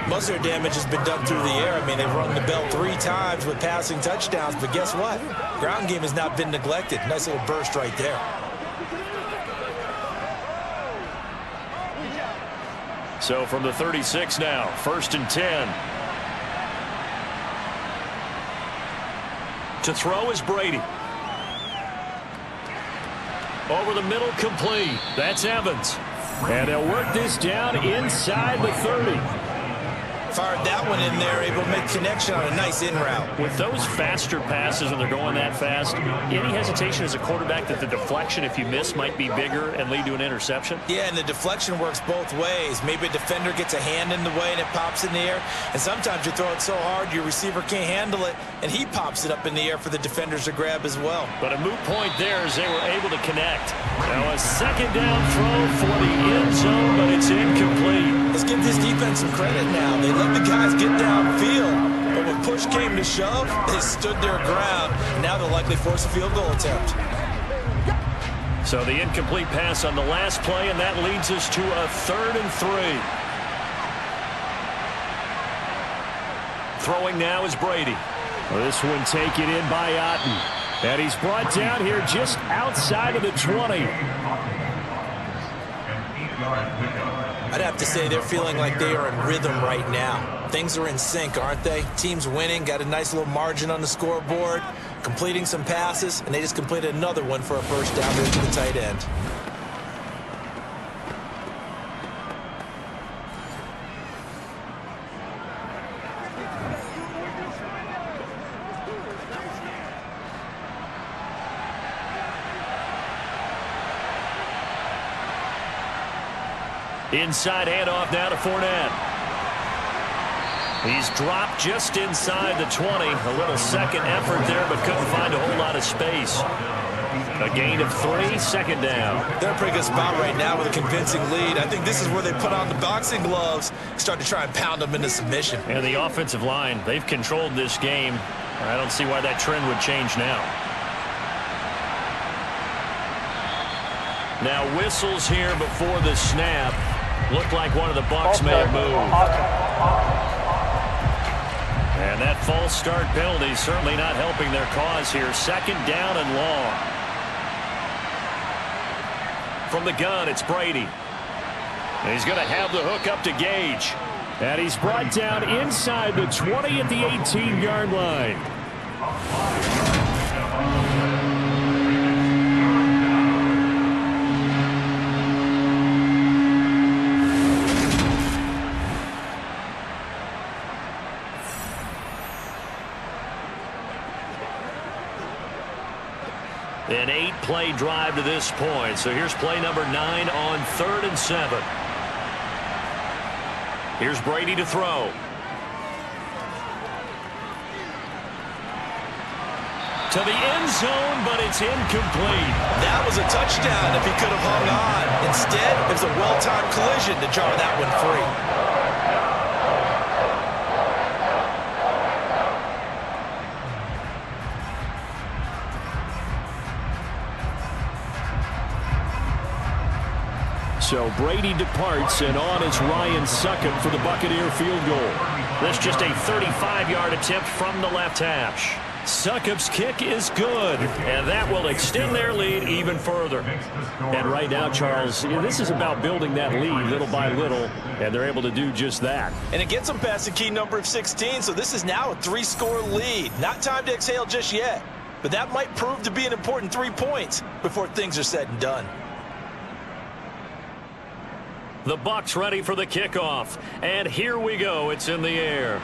Most of their damage has been done through the air. I mean, they've rung the bell 3 times with passing touchdowns. But guess what? Ground game has not been neglected. Nice little burst right there. So from the 36 now, 1st and 10. To throw is Brady. Over the middle, complete. That's Evans. And they'll work this down inside the 30. Fired that one in there, able to make connection on a nice in route. With those faster passes and they're going that fast, any hesitation as a quarterback that the deflection, if you miss, might be bigger and lead to an interception? Yeah, and the deflection works both ways. Maybe a defender gets a hand in the way and it pops in the air. And sometimes you throw it so hard your receiver can't handle it, and he pops it up in the air for the defenders to grab as well. But a moot point there as they were able to connect. Now a second down throw for the end zone, but it's incomplete. Let's give this defense some credit now. They let the guys get downfield, but when push came to shove, they stood their ground. Now they'll likely force a field goal attempt. So the incomplete pass on the last play, and that leads us to a 3rd and 3. Throwing now is Brady. This one taken in by Otten. And he's brought down here just outside of the 20. I'd have to say they're feeling like they are in rhythm right now. Things are in sync, aren't they? Team's winning, got a nice little margin on the scoreboard, completing some passes, and they just completed another one for a first down there to the tight end. Inside handoff now to Fournette. He's dropped just inside the 20. A little second effort there, but couldn't find a whole lot of space. A gain of 3, second down. They're in a pretty good spot right now with a convincing lead. I think this is where they put on the boxing gloves, start to try and pound them into submission. And the offensive line, they've controlled this game. I don't see why that trend would change now. Now whistles here before the snap. Looked like one of the Bucs may have moved. And that false start penalty certainly not helping their cause here. Second down and long. From the gun, it's Brady. And he's going to have the hook up to Gage. And he's brought down inside the 20 at the 18-yard line. An 8-play drive to this point. So here's play number 9 on 3rd and 7. Here's Brady to throw. To the end zone, but it's incomplete. That was a touchdown if he could have hung on. Instead, it was a well-timed collision to jar that one free. So Brady departs, and on is Ryan Succop for the Buccaneer field goal. This just a 35-yard attempt from the left hash. Succop's kick is good, and that will extend their lead even further. And right now, Charles, this is about building that lead little by little, and they're able to do just that. And it gets them past the key number of 16, so this is now a 3-score lead. Not time to exhale just yet, but that might prove to be an important 3 points before things are said and done. The Bucs ready for the kickoff, and here we go. It's in the air.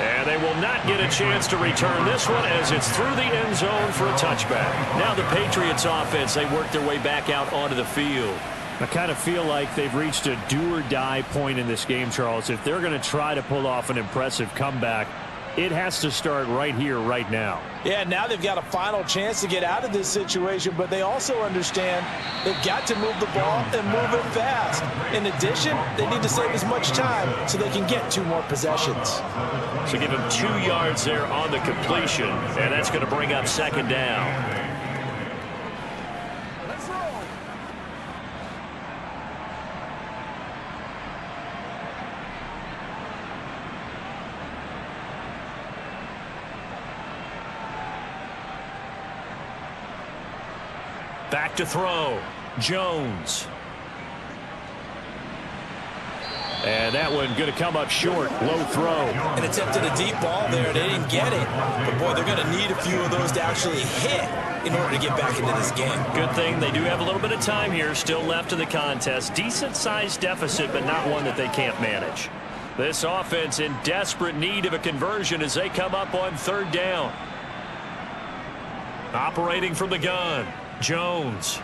And they will not get a chance to return this one as it's through the end zone for a touchback. Now the Patriots offense, they work their way back out onto the field. I kind of feel like they've reached a do-or-die point in this game, Charles. If they're going to try to pull off an impressive comeback, it has to start right here, right now. Yeah, now they've got a final chance to get out of this situation, but they also understand they've got to move the ball and move it fast. In addition, they need to save as much time so they can get 2 more possessions. So give him 2 yards there on the completion, and that's going to bring up second down. Back to throw. Jones. And that one going to come up short. Low throw. And attempted a deep ball there. They didn't get it. But, boy, they're going to need a few of those to actually hit in order to get back into this game. Good thing they do have a little bit of time here still left in the contest. Decent-sized deficit, but not one that they can't manage. This offense in desperate need of a conversion as they come up on third down. Operating from the gun. Jones.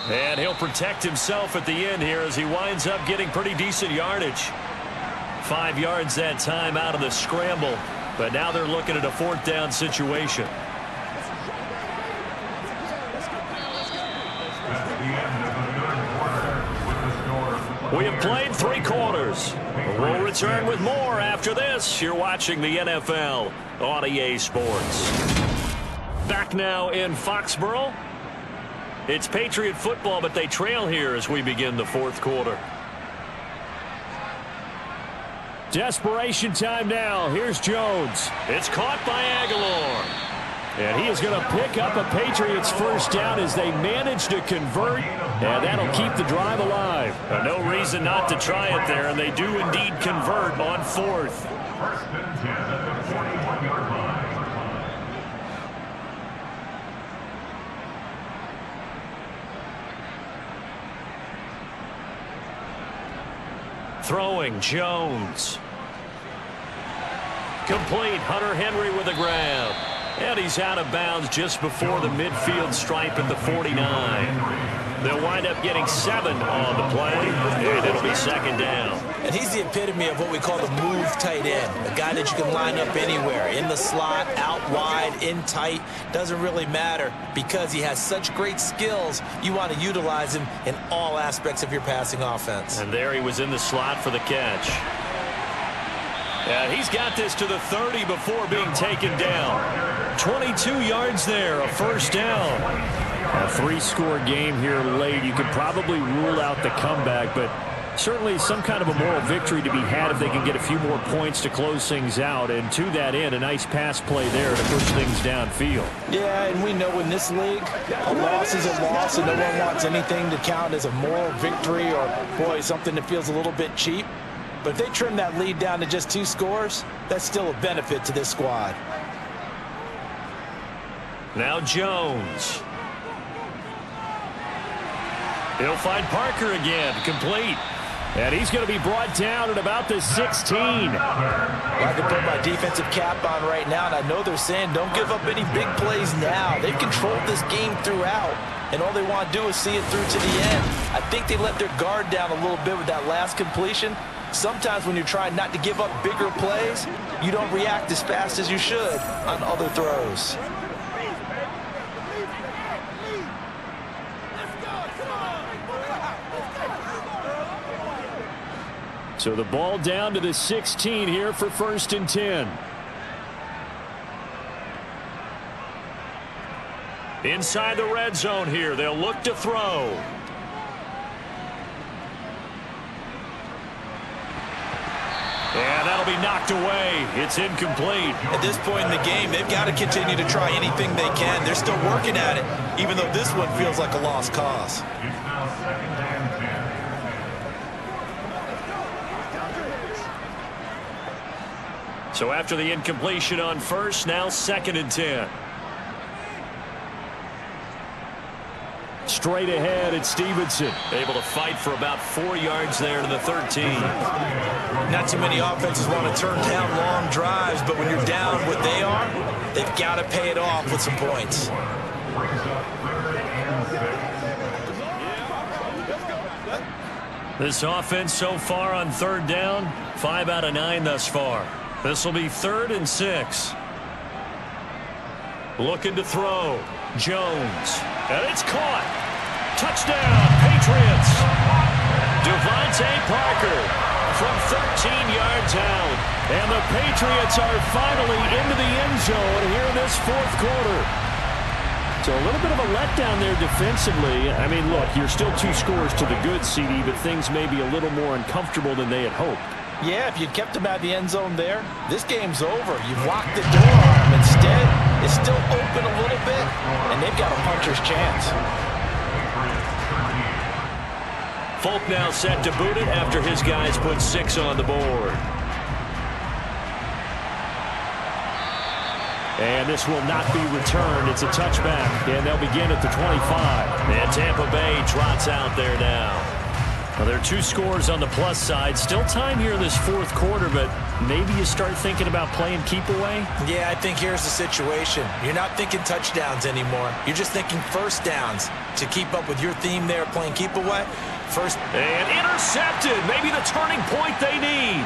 And he'll protect himself at the end here as he winds up getting pretty decent yardage. 5 yards that time out of the scramble. But now they're looking at a fourth down situation. We have played 3 quarters. We'll return with more after this. You're watching the NFL on EA Sports. Back now in Foxborough. It's Patriot football, but they trail here as we begin the fourth quarter. Desperation time now. Here's Jones. It's caught by Aguilar. And he is going to pick up a Patriots first down as they manage to convert. And that'll keep the drive alive. No reason not to try it there, and they do indeed convert on fourth. First and 10 at the 41-yard line. Throwing Jones. Complete. Hunter Henry with a grab. And he's out of bounds just before the midfield stripe at the 49. They'll wind up getting 7 on the play, and it'll be second down. And he's the epitome of what we call the move tight end, a guy that you can line up anywhere, in the slot, out wide, in tight, doesn't really matter because he has such great skills. You want to utilize him in all aspects of your passing offense. And there he was in the slot for the catch. And he's got this to the 30 before being taken down. 22 yards there, a first down. A 3-score game here late. You could probably rule out the comeback, but certainly some kind of a moral victory to be had if they can get a few more points to close things out. And to that end, a nice pass play there to push things downfield. Yeah, and we know in this league, a loss is a loss, and no one wants anything to count as a moral victory or, boy, something that feels a little bit cheap. But if they trim that lead down to just 2 scores, that's still a benefit to this squad. Now Jones. He'll find Parker again, complete. And he's going to be brought down at about the 16. I can put my defensive cap on right now, and I know they're saying don't give up any big plays now. They've controlled this game throughout, and all they want to do is see it through to the end. I think they let their guard down a little bit with that last completion. Sometimes when you're trying not to give up bigger plays, you don't react as fast as you should on other throws. So the ball down to the 16 here for first and 10. Inside the red zone here, they'll look to throw. And that'll be knocked away. It's incomplete. At this point in the game, they've got to continue to try anything they can. They're still working at it, even though this one feels like a lost cause. It's now second and 10. So after the incompletion on first, now second and 10. straight ahead at Stevenson. Able to fight for about 4 yards there to the 13. Not too many offenses want to turn down long drives, but when you're down what they are, they've got to pay it off with some points. This offense so far on third down, 5 out of 9 thus far. This will be 3rd and 6. Looking to throw. Jones. And it's caught. Touchdown, Patriots. Devontae Parker from 13 yards out. And the Patriots are finally into the end zone here in this 4th quarter. So a little bit of a letdown there defensively. I mean, look, you're still 2 scores to the good, CD, but things may be a little more uncomfortable than they had hoped. Yeah, if you'd kept him out of the end zone there, this game's over. You've locked the door on him. Instead, it's still open a little bit, and they've got a puncher's chance. Folk now set to boot it after his guys put 6 on the board. And this will not be returned. It's a touchback, and they'll begin at the 25. And Tampa Bay trots out there now. Well, there are 2 scores on the plus side. Still time here in this 4th quarter, but maybe you start thinking about playing keep away? Yeah, I think here's the situation. You're not thinking touchdowns anymore. You're just thinking first downs. To keep up with your theme there, playing keep away. First. And intercepted. Maybe the turning point they need.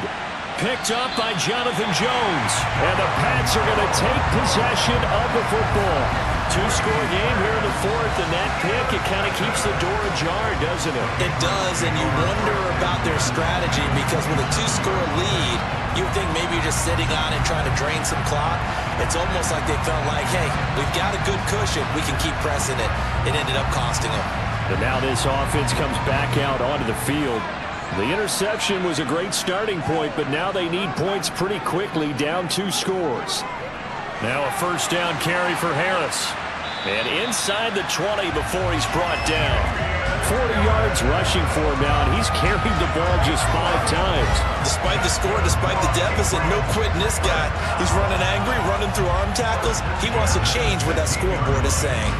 Picked up by Jonathan Jones. And the Pats are going to take possession of the football. 2-score game here in the 4th, and that pick, it kind of keeps the door ajar, doesn't it? It does, and you wonder about their strategy because with a 2-score lead, you think maybe you're just sitting on it trying to drain some clock. It's almost like they felt like, hey, we've got a good cushion. We can keep pressing it. It ended up costing them. And now this offense comes back out onto the field. The interception was a great starting point, but now they need points pretty quickly, down 2 scores. Now a first down carry for Harris. And inside the 20 before he's brought down. 40 yards rushing for him now, and he's carried the ball just 5 times. Despite the score, despite the deficit, no quitting this guy. He's running angry, running through arm tackles. He wants to change what that scoreboard is saying.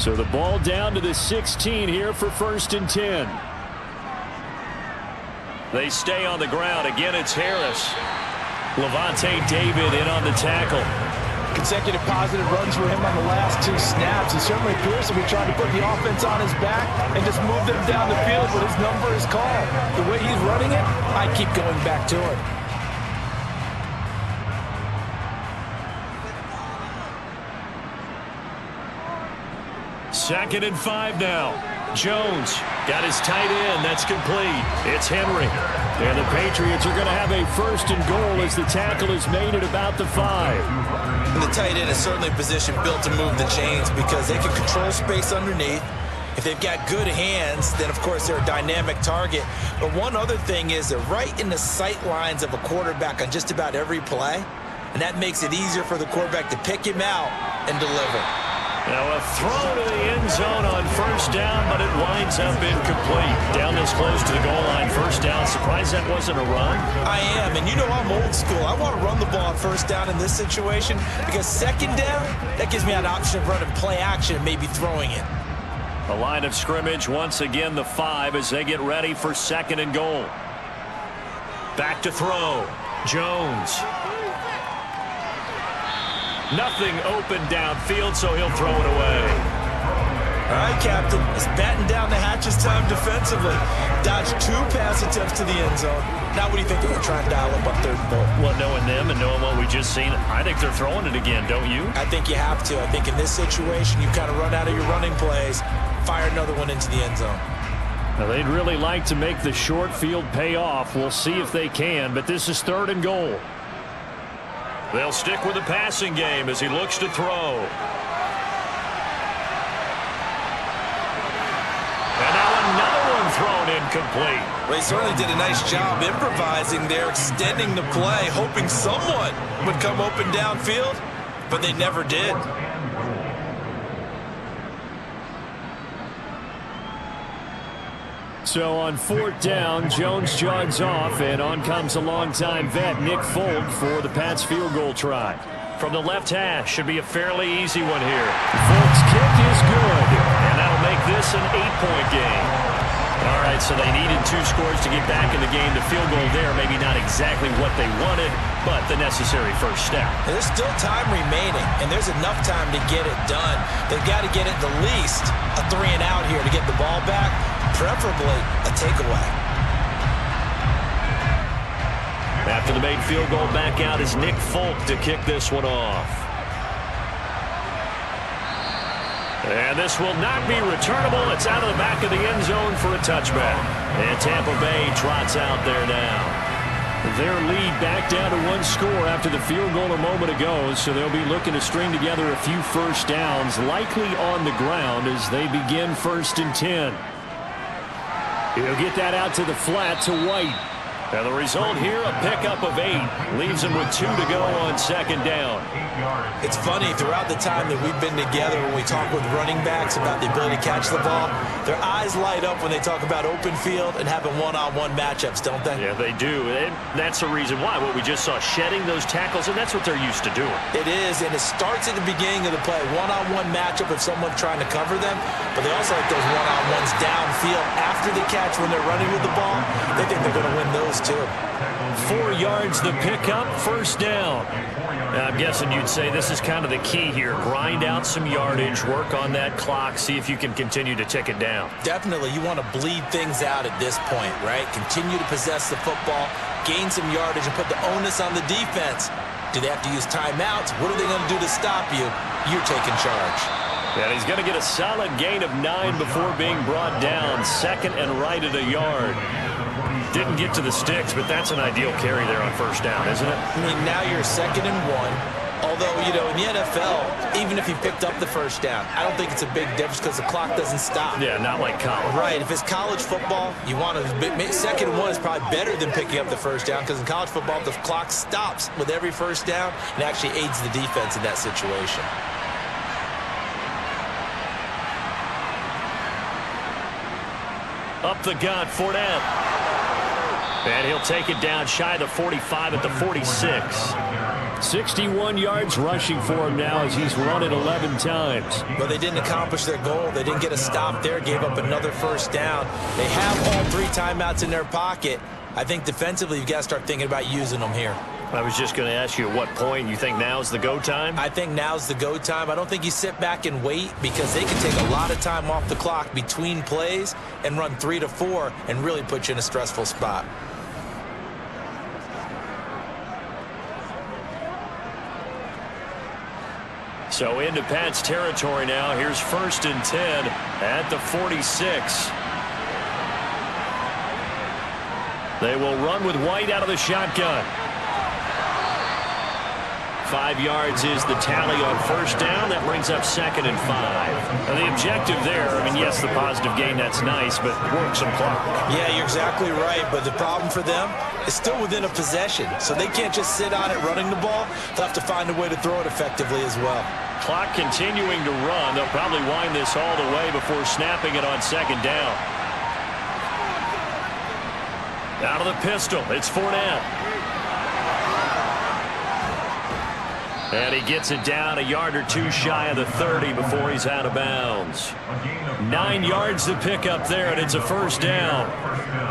So the ball down to the 16 here for 1st and 10. They stay on the ground. Again, it's Harris. Levante David in on the tackle. Consecutive positive runs for him on the last 2 snaps. He certainly appears to be trying to put the offense on his back and just move them down the field, but his number is called. The way he's running it, I keep going back to it. Second and 5 now. Jones got his tight end. That's complete. It's Henry. And the Patriots are going to have a 1st and goal as the tackle is made at about the 5. And the tight end is certainly a position built to move the chains because they can control space underneath. If they've got good hands, then, of course, they're a dynamic target. But one other thing is they're right in the sight lines of a quarterback on just about every play. And that makes it easier for the quarterback to pick him out and deliver. Now a throw to the end zone on 1st down, but it winds up incomplete. Down this close to the goal line, 1st down. Surprised that wasn't a run? I am, and you know I'm old school. I want to run the ball on 1st down in this situation because 2nd down, that gives me an option of running play action and maybe throwing it. The line of scrimmage, once again the 5 as they get ready for 2nd and goal. Back to throw. Jones. Nothing open downfield, so he'll throw it away. All right, Captain. It's batten down the hatches time defensively. Dodged 2 pass attempts to the end zone. Now what do you think they're going to try and dial up on 3rd and goal? Well, knowing them and knowing what we just seen, I think they're throwing it again, don't you? I think you have to. I think in this situation, you kind of run out of your running plays, fire another one into the end zone. Now, they'd really like to make the short field pay off. We'll see if they can, but this is 3rd and goal. They'll stick with the passing game as he looks to throw. And now another one thrown incomplete. Well, he certainly did a nice job improvising there, extending the play, hoping someone would come open downfield, but they never did. So on 4th down, Jones jogs off, and on comes a longtime vet, Nick Folk, for the Pats field goal try. From the left hash, should be a fairly easy one here. Folk's kick is good, and that'll make this an 8-point game. All right, so they needed 2 scores to get back in the game. The field goal there, maybe not exactly what they wanted, but the necessary first step. There's still time remaining, and there's enough time to get it done. They've got to get it the least a 3-and-out here to get the ball back, preferably a takeaway. After the made field goal, back out is Nick Folk to kick this one off. And this will not be returnable. It's out of the back of the end zone for a touchback. And Tampa Bay trots out there now. Their lead back down to 1 score after the field goal a moment ago, so they'll be looking to string together a few first downs, likely on the ground as they begin 1st and 10. He'll get that out to the flat to White. And the result here, a pickup of 8. Leaves him with 2 to go on 2nd down. It's funny, throughout the time that we've been together, when we talk with running backs about the ability to catch the ball, their eyes light up when they talk about open field and having one-on-one matchups, don't they? Yeah, they do. And that's the reason why. What we just saw, shedding those tackles, and that's what they're used to doing. It is, and it starts at the beginning of the play. One-on-one matchup of someone trying to cover them, but they also like those one-on-ones downfield after the catch when they're running with the ball. They think they're going to win those too. 4 yards the pickup, 1st down. Now, I'm guessing you'd say this is kind of the key here. Grind out some yardage, work on that clock, see if you can continue to tick it down. Definitely, you want to bleed things out at this point, right? Continue to possess the football, gain some yardage, and put the onus on the defense. Do they have to use timeouts? What are they going to do to stop you? You're taking charge. And he's going to get a solid gain of 9 before being brought down. 2nd and right at a yard. Didn't get to the sticks, but that's an ideal carry there on 1st down, isn't it? I mean, now you're 2nd and 1. Although, you know, in the NFL, even if you picked up the 1st down, I don't think it's a big difference because the clock doesn't stop. Yeah, not like college. Right. If it's college football, you want to 2nd and 1 is probably better than picking up the 1st down because in college football, the clock stops with every 1st down and actually aids the defense in that situation. Up the gut, Fournette. And he'll take it down shy of the 45 at the 46. 61 yards rushing for him now as he's run it 11 times. But they didn't accomplish their goal. They didn't get a stop there, gave up another 1st down. They have all 3 timeouts in their pocket. I think defensively you've got to start thinking about using them here. I was just going to ask you at what point you think now's the go time? I think now's the go time. I don't think you sit back and wait because they can take a lot of time off the clock between plays and run 3 to 4 and really put you in a stressful spot. So into Pat's territory now. Here's 1st and 10 at the 46. They will run with White out of the shotgun. 5 yards is the tally on 1st down. That brings up 2nd and 5. Now the objective there, I mean, yes, the positive gain, that's nice, but work some clock. Yeah, you're exactly right, but the problem for them is still within a possession, so they can't just sit on it running the ball. They'll have to find a way to throw it effectively as well. Clock continuing to run. They'll probably wind this all the way before snapping it on 2nd down. Out of the pistol, it's Fournette. And he gets it down a yard or 2 shy of the 30 before he's out of bounds. 9 yards to pick up there, and it's a 1st down.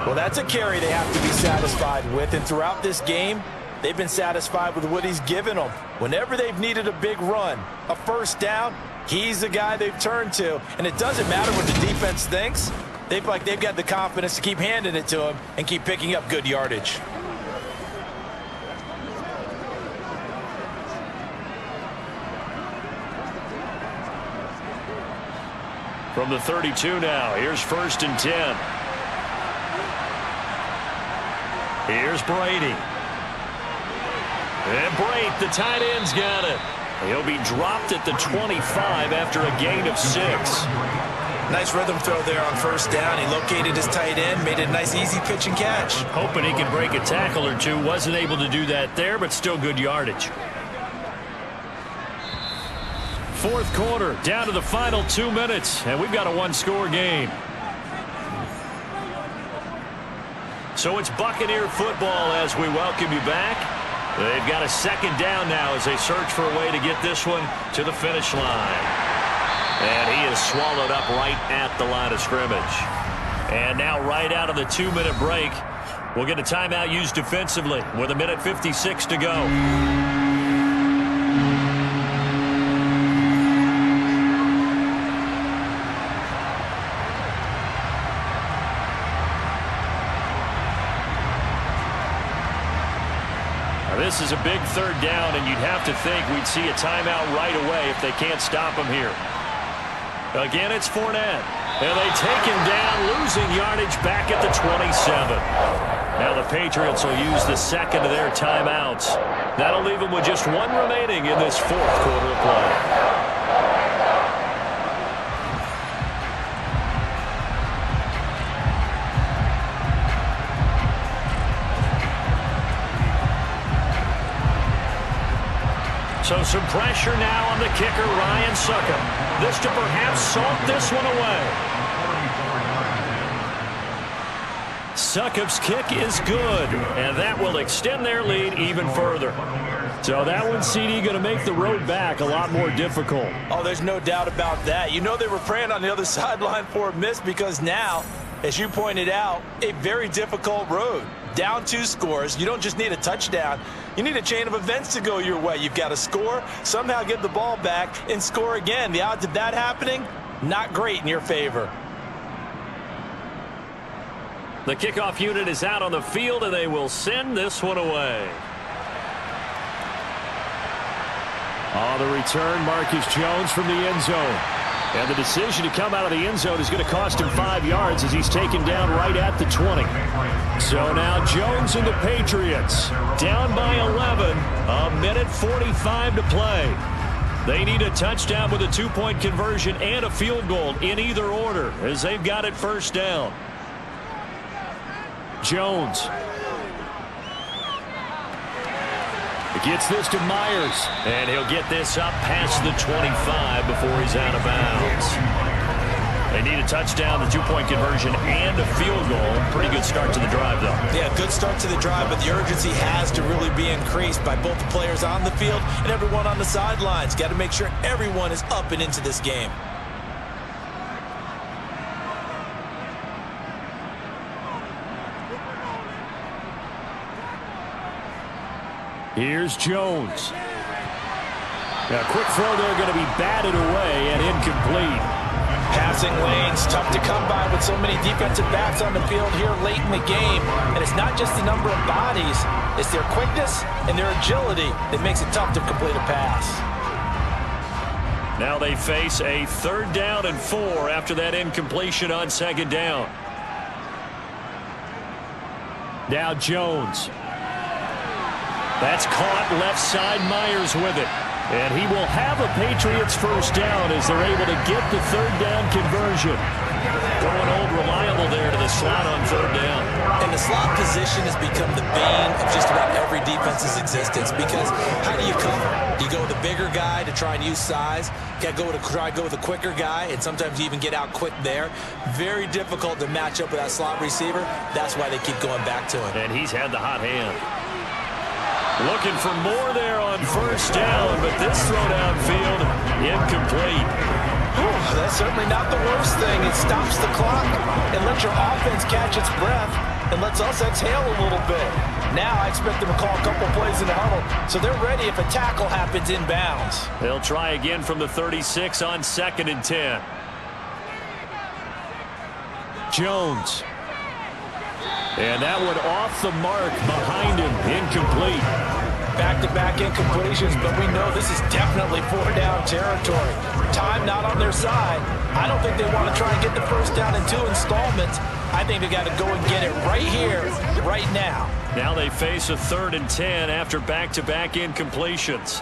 Well, that's a carry they have to be satisfied with, and throughout this game, they've been satisfied with what he's given them. Whenever they've needed a big run, a 1st down, he's the guy they've turned to. And it doesn't matter what the defense thinks. They've got the confidence to keep handing it to him and keep picking up good yardage. From the 32 now, here's 1st and 10. Here's Brady. And Brate, the tight end's got it. He'll be dropped at the 25 after a gain of 6. Nice rhythm throw there on 1st down. He located his tight end, made it a nice easy pitch and catch. Hoping he could break a tackle or two. Wasn't able to do that there, but still good yardage. 4th quarter, down to the final 2 minutes, and we've got a 1-score game. So it's Buccaneer football as we welcome you back. They've got a second down now as they search for a way to get this one to the finish line. And he is swallowed up right at the line of scrimmage. And now right out of the 2-minute break, we'll get a timeout used defensively with 1:56 to go. This is a big third down, and you'd have to think we'd see a timeout right away if they can't stop him here. Again, it's Fournette. And they take him down, losing yardage back at the 27. Now the Patriots will use the second of their timeouts. That'll leave them with just one remaining in this fourth quarter of play. So some pressure now on the kicker, Ryan Succop. This to perhaps salt this one away. Succop's kick is good, and that will extend their lead even further. So that one, CD, going to make the road back a lot more difficult. Oh, there's no doubt about that. You know they were praying on the other sideline for a miss because now, as you pointed out, a very difficult road. Down 2 scores. You don't just need a touchdown. You need a chain of events to go your way. You've got to score, somehow get the ball back, and score again. The odds of that happening, not great in your favor. The kickoff unit is out on the field, and they will send this one away. On the return, Marcus Jones from the end zone. And the decision to come out of the end zone is going to cost him 5 yards as he's taken down right at the 20. So now Jones and the Patriots down by 11, 1:45 to play. They need a touchdown with a 2-point conversion and a field goal in either order as they've got it first down. Jones. Gets this to Myers, and he'll get this up past the 25 before he's out of bounds. They need a touchdown, the 2-point conversion, and a field goal. Pretty good start to the drive, though. Yeah, good start to the drive, but the urgency has to really be increased by both the players on the field and everyone on the sidelines. Got to make sure everyone is up and into this game. Here's Jones. Now, quick throw there going to be batted away and incomplete. Passing lanes, tough to come by with so many defensive backs on the field here late in the game. And it's not just the number of bodies, it's their quickness and their agility that makes it tough to complete a pass. Now they face a 3rd down and 4 after that incompletion on 2nd down. Now Jones. That's caught left side, Myers with it. And he will have a Patriots first down as they're able to get the 3rd down conversion. Going old reliable there to the slot on 3rd down. And the slot position has become the bane of just about every defense's existence because how do you cover? Do you go with a bigger guy to try and use size? You got to try to go with a quicker guy, and sometimes you even get out quick there. Very difficult to match up with that slot receiver. That's why they keep going back to him. And he's had the hot hand. Looking for more there on 1st down, but this throw downfield, incomplete. That's certainly not the worst thing. It stops the clock and lets your offense catch its breath and lets us exhale a little bit. Now I expect them to call a couple plays in the huddle, so they're ready if a tackle happens inbounds. They'll try again from the 36 on 2nd and 10. Jones. And that one off the mark behind him, incomplete. Back-to-back incompletions, but we know this is definitely 4-down territory. Time not on their side. I don't think they want to try and get the first down in 2 installments. I think they got to go and get it right here, right now. Now they face a 3rd and 10 after back-to-back incompletions.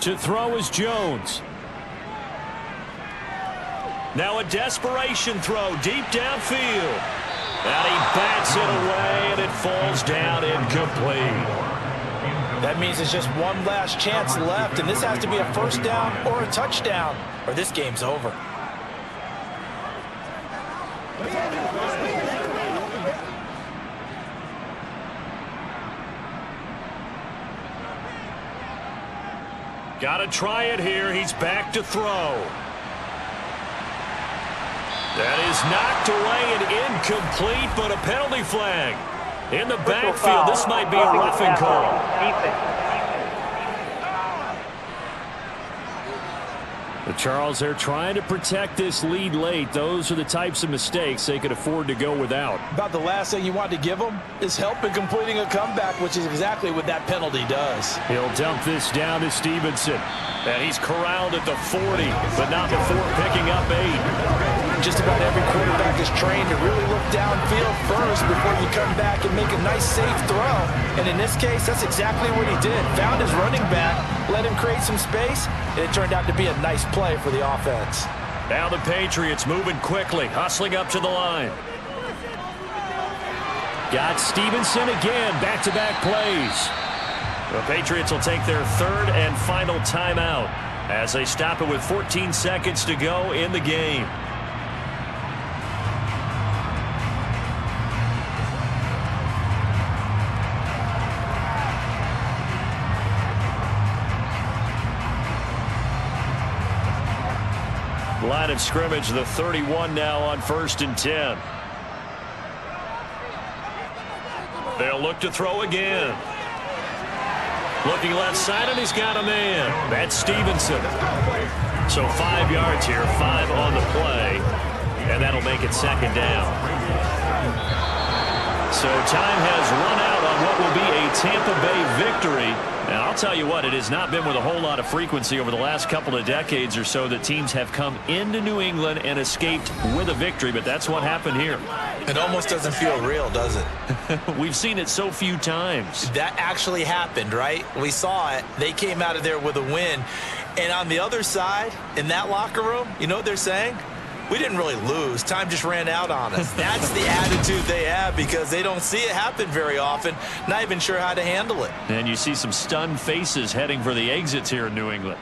To throw is Jones. Now a desperation throw deep downfield. And he bats it away, and it falls down incomplete. That means it's just one last chance left, and this has to be a first down or a touchdown, or this game's over. Got to try it here. He's back to throw. That is knocked away and incomplete, but a penalty flag. In the backfield, this might be a roughing call. The Charles, they're trying to protect this lead late. Those are the types of mistakes they could afford to go without. About the last thing you want to give them is help in completing a comeback, which is exactly what that penalty does. He'll dump this down to Stevenson. And he's corralled at the 40, but not before picking up 8. Just about every quarterback is trained to really look downfield first before you come back and make a nice, safe throw. And in this case, that's exactly what he did. Found his running back, let him create some space, and it turned out to be a nice play for the offense. Now the Patriots moving quickly, hustling up to the line. Got Stevenson again, back-to-back plays. The Patriots will take their third and final timeout as they stop it with 14 seconds to go in the game. Line of scrimmage, the 31 now on 1st and 10. They'll look to throw again. Looking left side, and he's got a man. That's Stevenson. So 5 yards here, 5 on the play, and that'll make it second down. So time has run out on what will be a Tampa Bay victory. And I'll tell you what, it has not been with a whole lot of frequency over the last couple of decades or so that teams have come into New England and escaped with a victory, but that's what happened here. It almost doesn't feel real, does it? We've seen it so few times. That actually happened, right? We saw it. They came out of there with a win. And on the other side, in that locker room, you know what they're saying? We didn't really lose. Time just ran out on us. That's the attitude they have because they don't see it happen very often. Not even sure how to handle it. And you see some stunned faces heading for the exits here in New England.